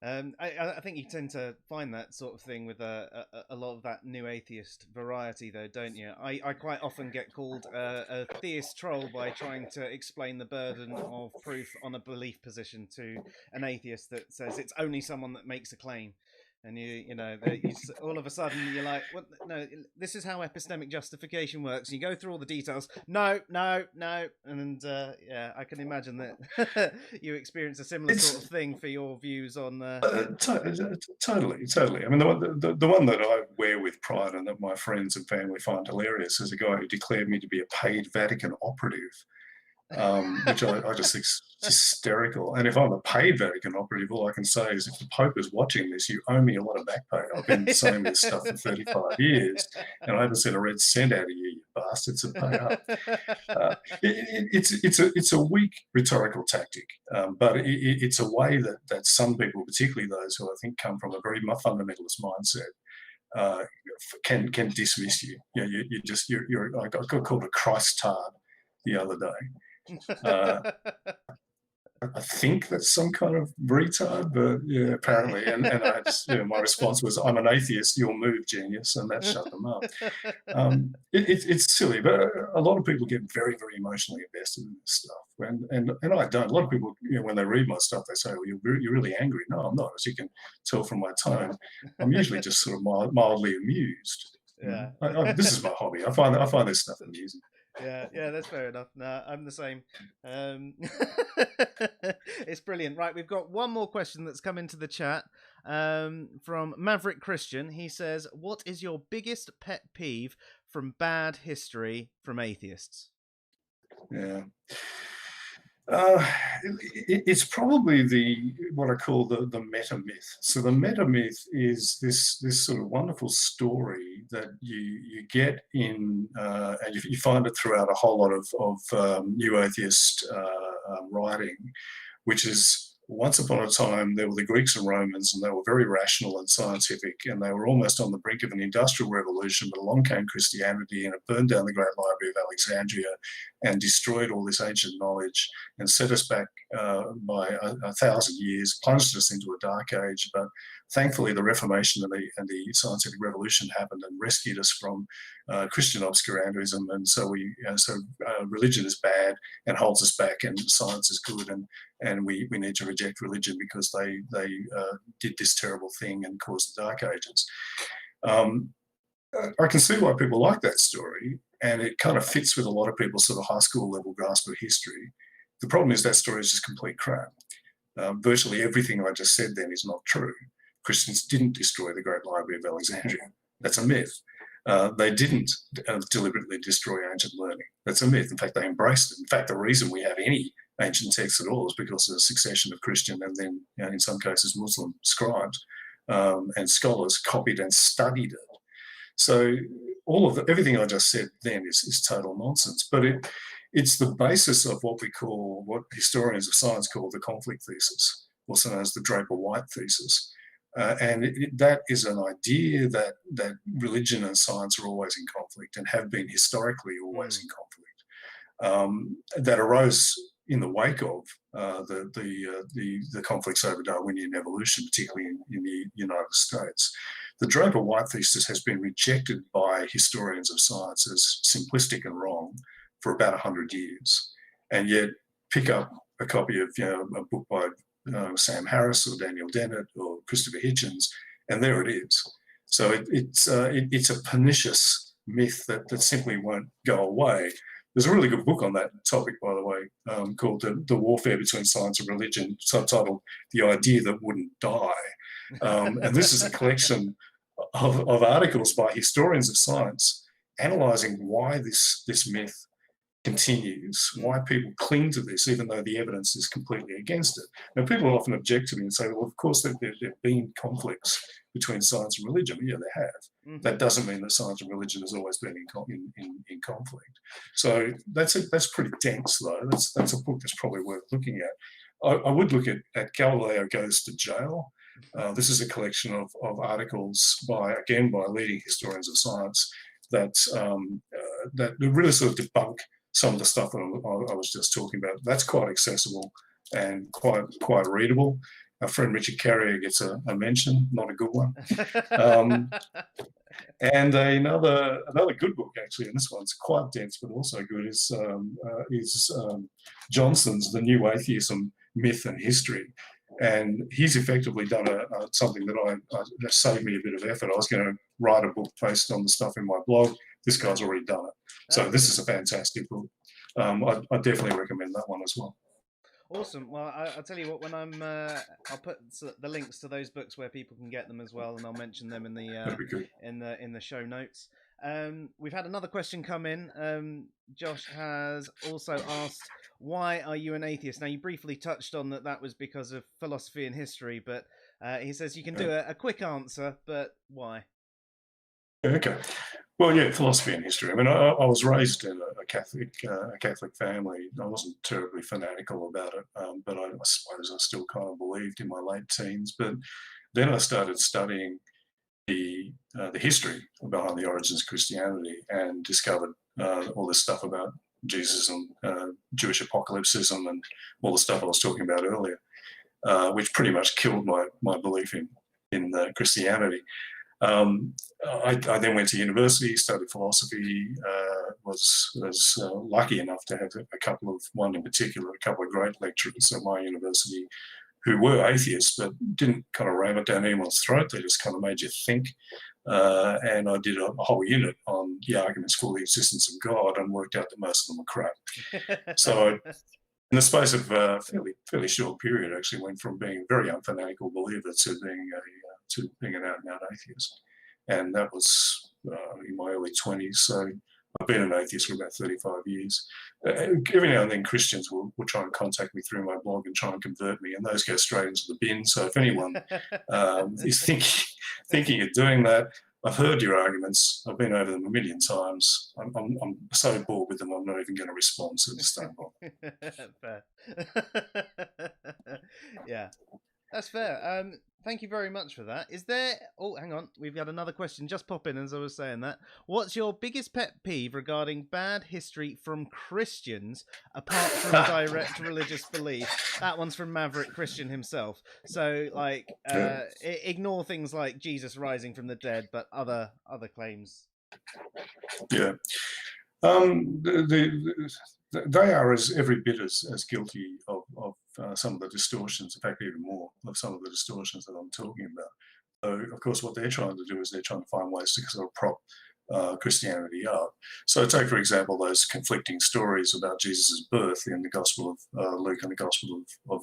[SPEAKER 1] I think you tend to find that sort of thing with a lot of that new atheist variety, though, don't you? I quite often get called a theist troll by trying to explain the burden of proof on a belief position to an atheist that says it's only someone that makes a claim. And all of a sudden you're like, what? No, this is how epistemic justification works. You go through all the details. No, and yeah, I can imagine that you experience a similar sort of thing for your views on.
[SPEAKER 5] Totally. I mean, the one that I wear with pride and that my friends and family find hilarious is a guy who declared me to be a paid Vatican operative. Which I just think is hysterical. And if I'm a paid Vatican operative, all I can say is if the Pope is watching this, you owe me a lot of back pay. I've been saying this stuff for 35 years, and I haven't seen a red cent out of you, you bastards, to pay up. It's a weak rhetorical tactic, but it's a way that some people, particularly those who I think come from a very fundamentalist mindset, can dismiss you. You're I got called a Christ tard the other day. I think that's some kind of retard, but yeah, apparently. And I just, my response was, "I'm an atheist. You'll move, genius," and that shut them up. It's silly, but a lot of people get very, very emotionally invested in this stuff, and I don't. A lot of people, when they read my stuff, they say, "Well, you're really angry." No, I'm not. As you can tell from my tone, I'm usually just sort of mildly amused.
[SPEAKER 1] Yeah,
[SPEAKER 5] this is my hobby. I find this stuff amusing.
[SPEAKER 1] Yeah, that's fair enough. No, I'm the same. It's brilliant. Right, we've got one more question that's come into the chat from Maverick Christian. He says, "What is your biggest pet peeve from bad history from atheists?"
[SPEAKER 5] Yeah. It's probably what I call the meta myth. So the meta myth is this sort of wonderful story that you get in, and you find it throughout a whole lot of new atheist writing, which is once upon a time there were the Greeks and Romans, and they were very rational and scientific, and they were almost on the brink of an industrial revolution, but along came Christianity and it burned down the Great Library of Alexandria and destroyed all this ancient knowledge and set us back by 1,000 years, plunged us into a dark age. But thankfully the Reformation and the scientific revolution happened and rescued us from Christian obscurantism, and so religion is bad and holds us back, and science is good, and we need to reject religion because they did this terrible thing and caused the Dark Ages. I can see why people like that story, and it kind of fits with a lot of people's sort of high school level grasp of history. The problem is that story is just complete crap. Virtually everything I just said then is not true. Christians didn't destroy the Great Library of Alexandria. That's a myth. They didn't deliberately destroy ancient learning. That's a myth. In fact, they embraced it. In fact, the reason we have any ancient texts at all is because of the succession of Christian and then, in some cases, Muslim scribes and scholars copied and studied it. So everything I just said then is total nonsense. But it's the basis of what historians of science call the conflict thesis, also known as the Draper-White thesis. And that is an idea that religion and science are always in conflict and have been historically always in conflict. That arose in the wake of the conflicts over Darwinian evolution, particularly in the United States. The Draper-White thesis has been rejected by historians of science as simplistic and wrong for about 100 years, and yet pick up a copy of a book by Sam Harris or Daniel Dennett or Christopher Hitchens, and there it is. So it's a pernicious myth that simply won't go away. There's a really good book on that topic, by the way, called The Warfare Between Science and Religion, subtitled The Idea That Wouldn't Die. And this is a collection of articles by historians of science analysing why this myth continues, why people cling to this, even though the evidence is completely against it. Now, people often object to me and say, well, of course, there have been conflicts between science and religion. Yeah, they have. Mm-hmm. That doesn't mean that science and religion has always been in conflict. So that's pretty dense, though. That's a book that's probably worth looking at. I would look at Galileo Goes to Jail. This is a collection of articles by leading historians of science that really sort of debunk some of the stuff that I was just talking about. That's quite accessible and quite readable. Our friend Richard Carrier gets a mention, not a good one. And another good book, actually, and this one's quite dense but also good, is Johnson's The New Atheism, Myth and History. And he's effectively done something that saved me a bit of effort. I was going to write a book based on the stuff in my blog. This guy's already done it. So this is a fantastic book. I definitely recommend that one as well.
[SPEAKER 1] Awesome. Well, I'll tell you what. When I'll put the links to those books where people can get them as well, and I'll mention them in the show notes. We've had another question come in. Josh has also asked, why are you an atheist? Now, you briefly touched on that was because of philosophy and history, but he says you can do a quick answer, but why?
[SPEAKER 5] Okay. Well, yeah, philosophy and history. I mean, I was raised in a Catholic family. I wasn't terribly fanatical about it, but I suppose I still kind of believed in my late teens. But then I started studying the history behind the origins of Christianity and discovered all this stuff about Jesus and Jewish apocalypsism and all the stuff I was talking about earlier, which pretty much killed my belief in Christianity. I then went to university, studied philosophy, was lucky enough to have one in particular, a couple of great lecturers at my university who were atheists, but didn't kind of ram it down anyone's throat. They just kind of made you think. And I did a whole unit on the arguments for the existence of God and worked out that most of them were crap. So in the space of a fairly short period, I actually went from being a very unfanatical believer to being an out-and-out atheist. And that was in my early 20s. So I've been an atheist for about 35 years. Every now and then Christians will try and contact me through my blog and try and convert me, and those go straight into the bin. So if anyone is thinking of doing that, I've heard your arguments. I've been over them a million times. I'm so bored with them, I'm not even going to respond, so just don't bother.
[SPEAKER 1] Fair. Yeah, that's fair. Thank you very much for that. Is there... Oh, hang on. We've got another question just pop in as I was saying that. What's your biggest pet peeve regarding bad history from Christians, apart from direct religious belief? That one's from Maverick Christian himself. So, like, ignore things like Jesus rising from the dead, but other claims.
[SPEAKER 5] Yeah. They are every bit as guilty of some of the distortions, in fact, even more of some of the distortions that I'm talking about. So, of course, what they're trying to do is they're trying to find ways to sort of prop Christianity up. So take, for example, those conflicting stories about Jesus' birth in the Gospel of Luke and the Gospel of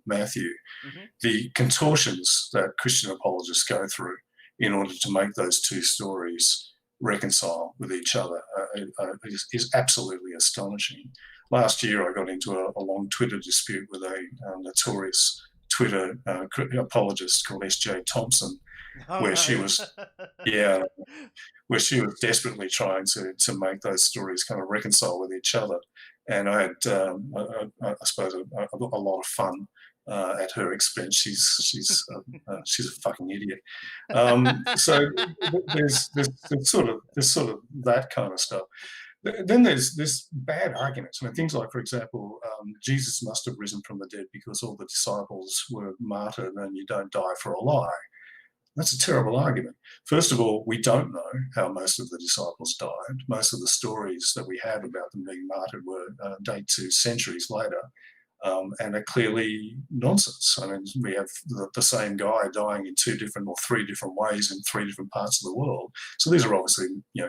[SPEAKER 5] Matthew. Mm-hmm. The contortions that Christian apologists go through in order to make those two stories reconcile with each other is absolutely astonishing. last year I got into a long Twitter dispute with a notorious Twitter apologist called S.J. Thompson, where she was, where she was desperately trying to make those stories kind of reconcile with each other. And I had, I suppose, a lot of fun at her expense. She's a fucking idiot. So there's sort of that kind of stuff. Then there's this bad arguments. I mean, things like, for example, Jesus must have risen from the dead because all the disciples were martyred, and you don't die for a lie. That's a terrible argument. First of all, we don't know how most of the disciples died. Most of the stories that we have about them being martyred date to centuries later, and are clearly nonsense. I mean, we have the same guy dying in 2 different or 3 different ways in 3 different parts of the world. So these are obviously,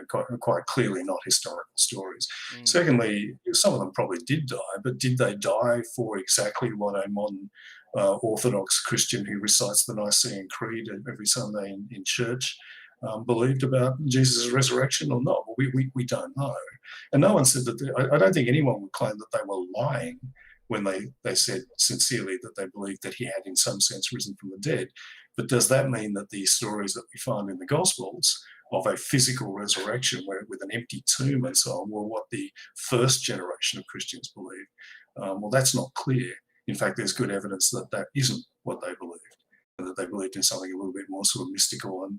[SPEAKER 5] quite clearly not historical stories. Secondly, some of them probably did die, but did they die for exactly what a modern Orthodox Christian who recites the Nicene Creed every Sunday in church believed about Jesus' resurrection or not? Well, we don't know. And no one said that. I don't think anyone would claim that they were lying when they said sincerely that they believed that he had in some sense risen from the dead. But does that mean that the stories that we find in the Gospels of a physical resurrection with an empty tomb and so on were what the first generation of Christians believed? Well, that's not clear. In fact, there's good evidence that that isn't what they believed, and that they believed in something a little bit more sort of mystical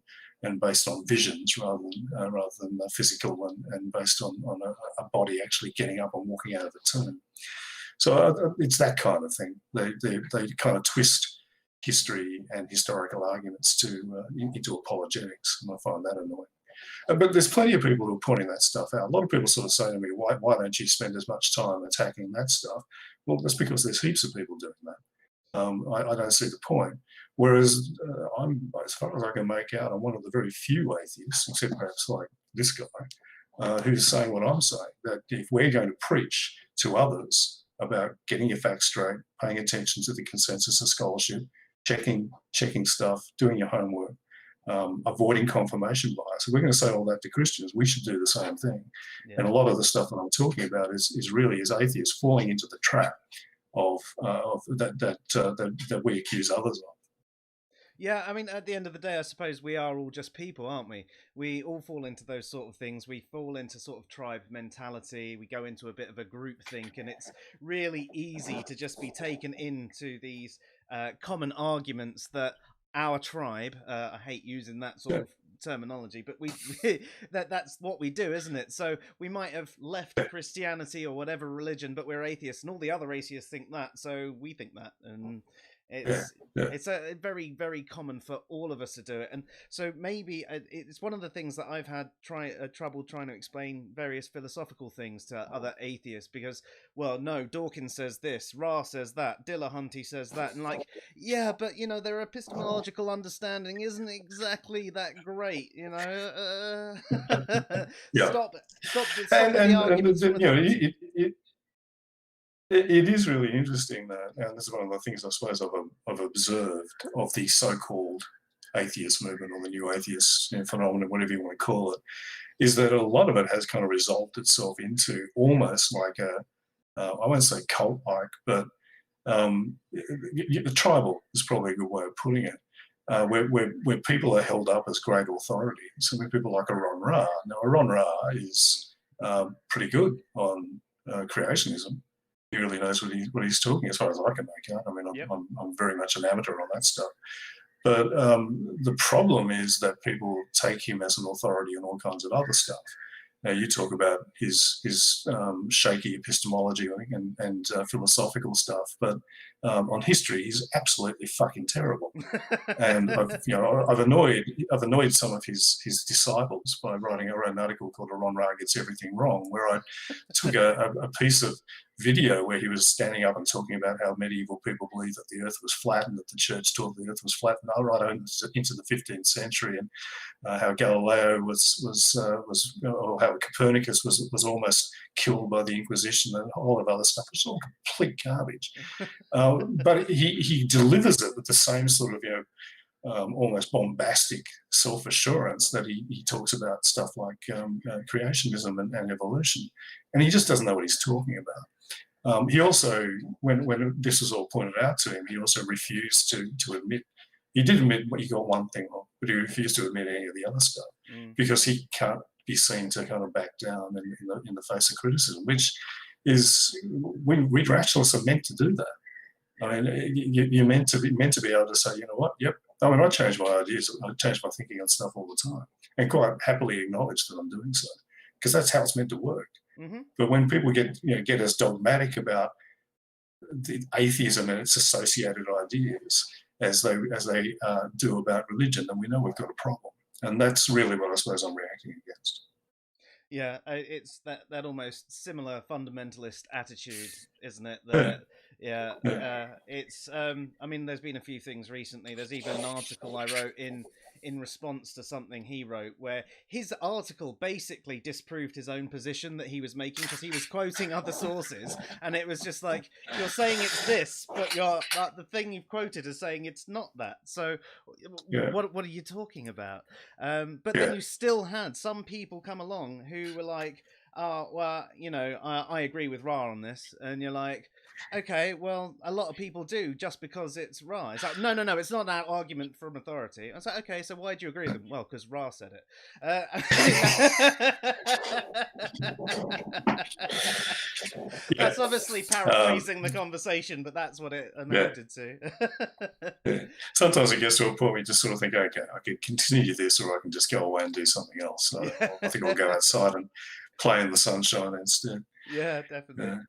[SPEAKER 5] and based on visions rather than physical and based on a body actually getting up and walking out of the tomb. So it's that kind of thing. They kind of twist history and historical arguments into apologetics, and I find that annoying. But there's plenty of people who are pointing that stuff out. A lot of people sort of say to me, why don't you spend as much time attacking that stuff? Well, that's because there's heaps of people doing that. I don't see the point. Whereas I'm, as far as I can make out, I'm one of the very few atheists, except perhaps like this guy, who's saying what I'm saying, that if we're going to preach to others about getting your facts straight, paying attention to the consensus of scholarship, checking stuff, doing your homework, avoiding confirmation bias. If we're going to say all that to Christians, we should do the same thing. Yeah. And a lot of the stuff that I'm talking about is really as atheists falling into the trap of that we accuse others of.
[SPEAKER 1] Yeah, I mean, at the end of the day, I suppose we are all just people, aren't we? We all fall into those sort of things. We fall into sort of tribe mentality. We go into a bit of a group think, and it's really easy to just be taken into these common arguments that our tribe, I hate using that sort of terminology, but that's what we do, isn't it? So we might have left Christianity or whatever religion, but we're atheists, and all the other atheists think that, so we think that, and it's a very, very common for all of us to do it. And so maybe it's one of the things that I've had trouble trying to explain various philosophical things to other atheists, because, well, no, Dawkins says this, Ra says that, Dillahunty says that, and like, yeah, but their epistemological understanding isn't exactly that great, Stop some of the arguments.
[SPEAKER 5] It is really interesting that, and this is one of the things I suppose I've observed of the so-called atheist movement or the new atheist phenomenon, whatever you want to call it, is that a lot of it has kind of resolved itself into almost like I won't say cult-like, but tribal is probably a good way of putting it, where people are held up as great authorities. So when people like a Ron Ra, now a Ron Ra is pretty good on creationism. He really knows what he's talking, as far as I can make out. I mean, I'm very much an amateur on that stuff. But the problem is that people take him as an authority on all kinds of other stuff. Now, you talk about his shaky epistemology and philosophical stuff, but on history, he's absolutely fucking terrible. And I've annoyed some of his disciples by writing an article called "A Ron Ra Gets Everything Wrong," where I took a piece of video where he was standing up and talking about how medieval people believed that the earth was flat and that the church taught the earth was flat, and right into the 15th century, and how Galileo or how Copernicus was almost killed by the Inquisition, and a whole lot of other stuff. It's all complete garbage. But he delivers it with the same sort of almost bombastic self-assurance that he talks about stuff like creationism and evolution, and he just doesn't know what he's talking about. He also, when this was all pointed out to him, he also refused to admit. He did admit he got one thing wrong, but he refused to admit any of the other stuff because he can't be seen to kind of back down in the face of criticism, which is we rationalists are meant to do that. I mean, you're meant to be able to say, you know what, yep. I mean, I change my ideas, I change my thinking on stuff all the time, and quite happily acknowledge that I'm doing so, because that's how it's meant to work. But when people get as dogmatic about the atheism and its associated ideas as they do about religion, then we know we've got a problem, and that's really what I suppose I'm reacting against.
[SPEAKER 1] Yeah, it's that almost similar fundamentalist attitude, isn't it? That, it's. I mean, there's been a few things recently. There's even an article I wrote in response to something he wrote, where his article basically disproved his own position that he was making, because he was quoting other sources, and it was just like, you're saying it's this, but the thing you've quoted is saying it's not that. So what are you talking about? But then you still had some people come along who were like, oh, well, I agree with Ra on this, and you're like, okay, well, a lot of people do just because it's Ra. It's like, no, it's not an argument from authority. I was like, okay, so why do you agree with them? Well, because Ra said it. That's obviously paraphrasing the conversation, but that's what it amounted to.
[SPEAKER 5] Sometimes it gets to a point where you just sort of think, okay, I can continue this, or I can just go away and do something else. So I think I'll go outside and play in the sunshine instead.
[SPEAKER 1] Yeah, definitely.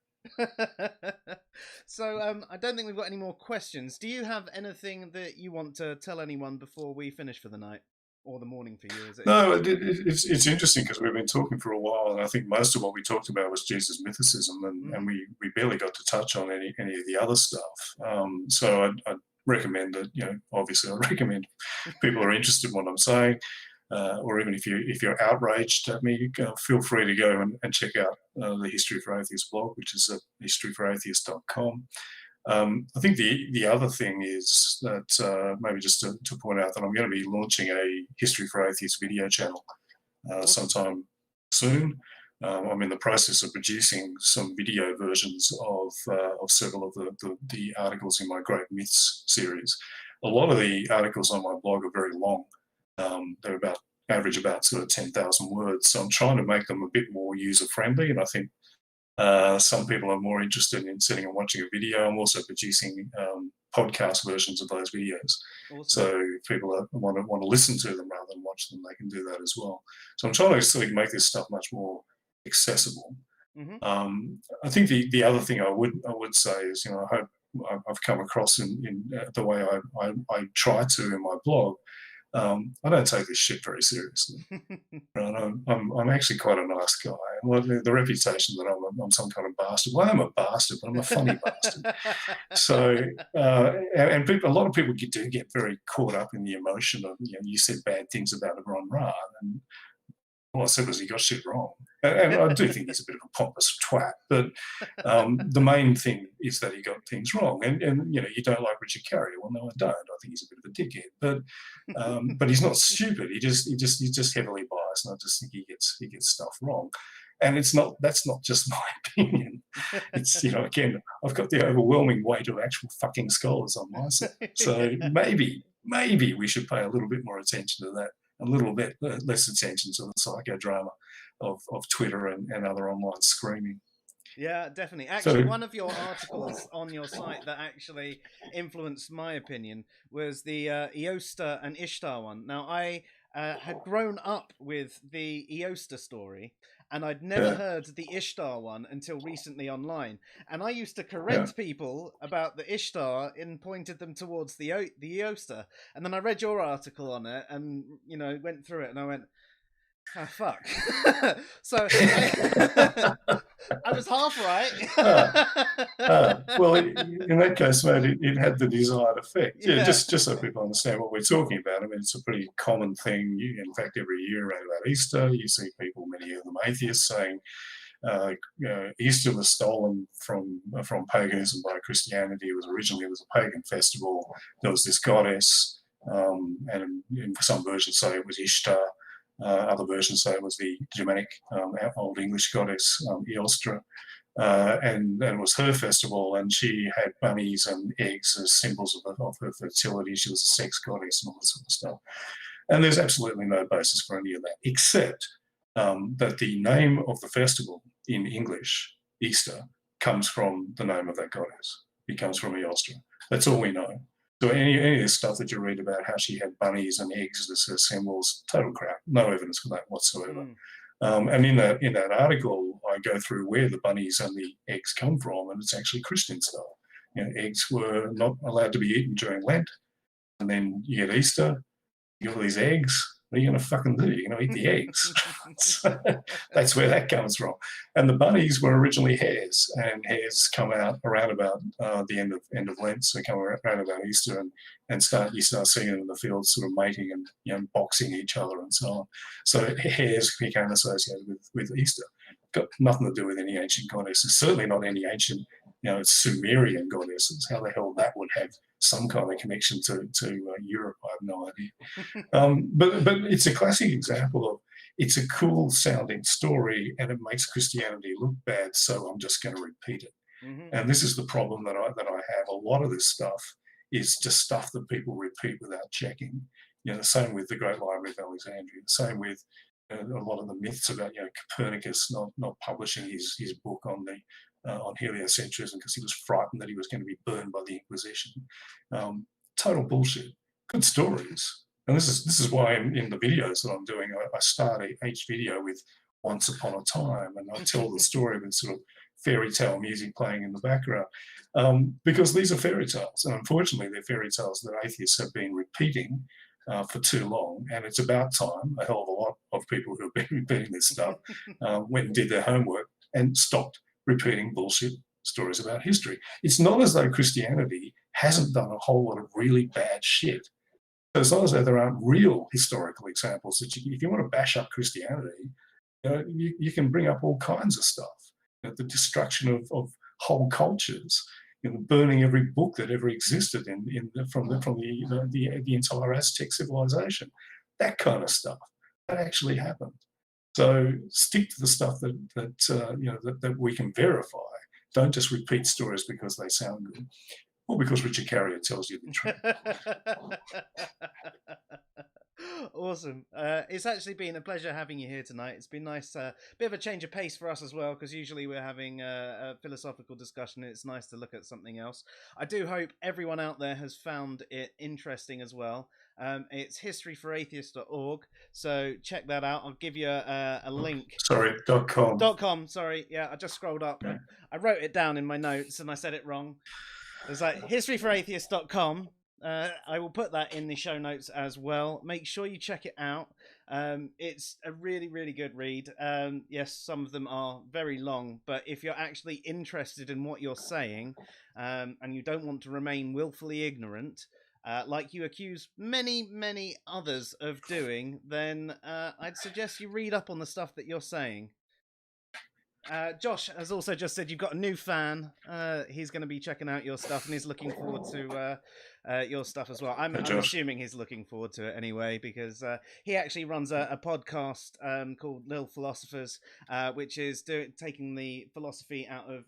[SPEAKER 1] So I don't think we've got any more questions. Do you have anything that you want to tell anyone before we finish for the night or the morning for you? Is it?
[SPEAKER 5] No, it's interesting because we've been talking for a while, and I think most of what we talked about was Jesus mythicism, and we barely got to touch on any of the other stuff. So I'd recommend that, obviously I recommend people are interested in what I'm saying. Or even if you're outraged at me, feel free to go and check out the History for Atheists blog, which is at historyforatheists.com. I think the other thing is that maybe just to point out that I'm going to be launching a History for Atheists video channel sometime soon. I'm in the process of producing some video versions of several of the articles in my Great Myths series. A lot of the articles on my blog are very long. They're average about sort of 10,000 words. So I'm trying to make them a bit more user-friendly, and I think some people are more interested in sitting and watching a video. I'm also producing podcast versions of those videos. Awesome. So if people want to listen to them rather than watch them, they can do that as well. So I'm trying to sort of make this stuff much more accessible. I think the other thing I would say is, I hope I've come across in the way I try to in my blog. I don't take this shit very seriously. I'm actually quite a nice guy. The reputation that I'm some kind of bastard. Well, I'm a bastard, but I'm a funny bastard. So, and a lot of people do get very caught up in the emotion of, you said bad things about Ron Ra, and all I said was he got shit wrong. And I do think he's a bit of a pompous twat, but the main thing is that he got things wrong. And you don't like Richard Carrier. Well, no, I don't. I think he's a bit of a dickhead, but he's not stupid. He's just heavily biased, and I just think he gets stuff wrong. And that's not just my opinion. It's, again, I've got the overwhelming weight of actual fucking scholars on my side. So maybe we should pay a little bit more attention to that, a little bit less attention to the psychodrama of Twitter and other online screaming.
[SPEAKER 1] Yeah, definitely. Actually, one of your articles on your site that actually influenced my opinion was the Eoster and Ishtar one. Now, I had grown up with the Eoster story, and I'd never heard the Ishtar one until recently online. And I used to correct people about the Ishtar and pointed them towards the Eoster. And then I read your article on it and, went through it, and I went, oh, fuck. So I was half right.
[SPEAKER 5] Well, in that case, mate, it had the desired effect. Yeah, just so people understand what we're talking about. I mean, it's a pretty common thing. In fact, every year around about Easter, you see people, many of them atheists, saying Easter was stolen from paganism by Christianity. It was originally a pagan festival. There was this goddess, and in some versions say it was Ishtar. Other versions say it was the Germanic Old English goddess Eostra. and it was her festival, and she had bunnies and eggs as symbols of her fertility. She was a sex goddess and all that sort of stuff. And there's absolutely no basis for any of that, except that the name of the festival in English, Easter, comes from the name of that goddess. It comes from Eostra. That's all we know. So any of this stuff that you read about how she had bunnies and eggs as her symbols, total crap. No evidence for that whatsoever. And in that article, I go through where the bunnies and the eggs come from, and it's actually Christian stuff. You know, eggs were not allowed to be eaten during Lent, and then you get Easter, you get all these eggs. What are you going to fucking do? You're going to eat the eggs. So that's where that comes from. And the bunnies were originally hares, and hares come out around about the end of Lent, so come around about Easter, and you start seeing them in the fields, sort of mating and, you know, boxing each other and so on. So hares became associated with Easter. Got nothing to do with any ancient goddesses. Certainly not any ancient, you know, Sumerian goddesses. How the hell that would have some kind of connection to Europe, I have no idea. But it's a classic example of, it's a cool sounding story and it makes Christianity look bad, so I'm just going to repeat it. And this is the problem that I have. A lot of this stuff is just stuff that people repeat without checking. You know, the same with the Great Library of Alexandria. The same with a lot of the myths about, you know, Copernicus not publishing his book on heliocentrism because he was frightened that he was going to be burned by the Inquisition. Total bullshit. Good stories. And this is why in the videos that I'm doing, I start each video with "Once upon a time," and I tell the story with sort of fairy tale music playing in the background, because these are fairy tales, and unfortunately they're fairy tales that atheists have been repeating for too long, and it's about time a hell of a lot of people who have been repeating this stuff went and did their homework and stopped repeating bullshit stories about history. It's not as though Christianity hasn't done a whole lot of really bad shit. So it's not as though there aren't real historical examples that if you want to bash up Christianity, you know, you can bring up all kinds of stuff. You know, the destruction of whole cultures, you know, burning every book that ever existed from the entire Aztec civilization, that kind of stuff. That actually happened. So stick to the stuff that we can verify. Don't just repeat stories because they sound good, or because Richard Carrier tells you the truth.
[SPEAKER 1] Awesome. It's actually been a pleasure having you here tonight. It's been nice, bit of a change of pace for us as well, because usually we're having a philosophical discussion, and it's nice to look at something else. I do hope everyone out there has found it interesting as well. It's historyforatheists.org, so check that out. I'll give you a link.
[SPEAKER 5] Sorry, .com.
[SPEAKER 1] .com, sorry. Yeah, I just scrolled up. Okay. I wrote it down in my notes and I said it wrong. It's like historyforatheists.com. I will put that in the show notes as well. Make sure you check it out. It's a really, really good read. Yes, some of them are very long, but if you're actually interested in what you're saying, and you don't want to remain willfully ignorant, like you accuse many, many others of doing, then I'd suggest you read up on the stuff that you're saying. Josh has also just said you've got a new fan. He's going to be checking out your stuff and he's looking forward to your stuff as well. I'm assuming he's looking forward to it anyway, because he actually runs a podcast called Little Philosophers, which is taking the philosophy out of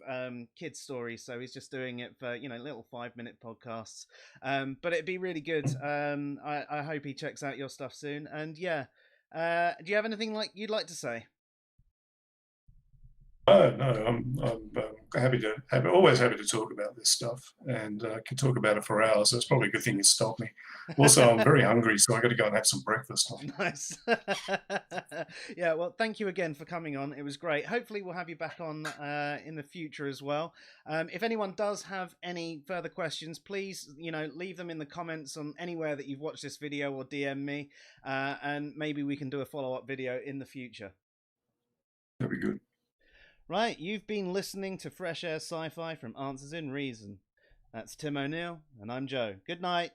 [SPEAKER 1] kids' stories. So he's just doing it for, little 5-minute podcasts. But it'd be really good. I hope he checks out your stuff soon. And yeah, do you have anything you'd like to say?
[SPEAKER 5] Oh no, I'm always happy to talk about this stuff, and can talk about it for hours. So it's probably a good thing you stopped me. Also, I'm very hungry, so I got to go and have some breakfast.
[SPEAKER 1] Nice. Yeah, well, thank you again for coming on. It was great. Hopefully, we'll have you back on in the future as well. If anyone does have any further questions, please, leave them in the comments on anywhere that you've watched this video, or DM me, and maybe we can do a follow-up video in the future.
[SPEAKER 5] That'd be good.
[SPEAKER 1] Right, you've been listening to Fresh Air Sci-Fi from Answers in Reason. That's Tim O'Neill, and I'm Joe. Good night.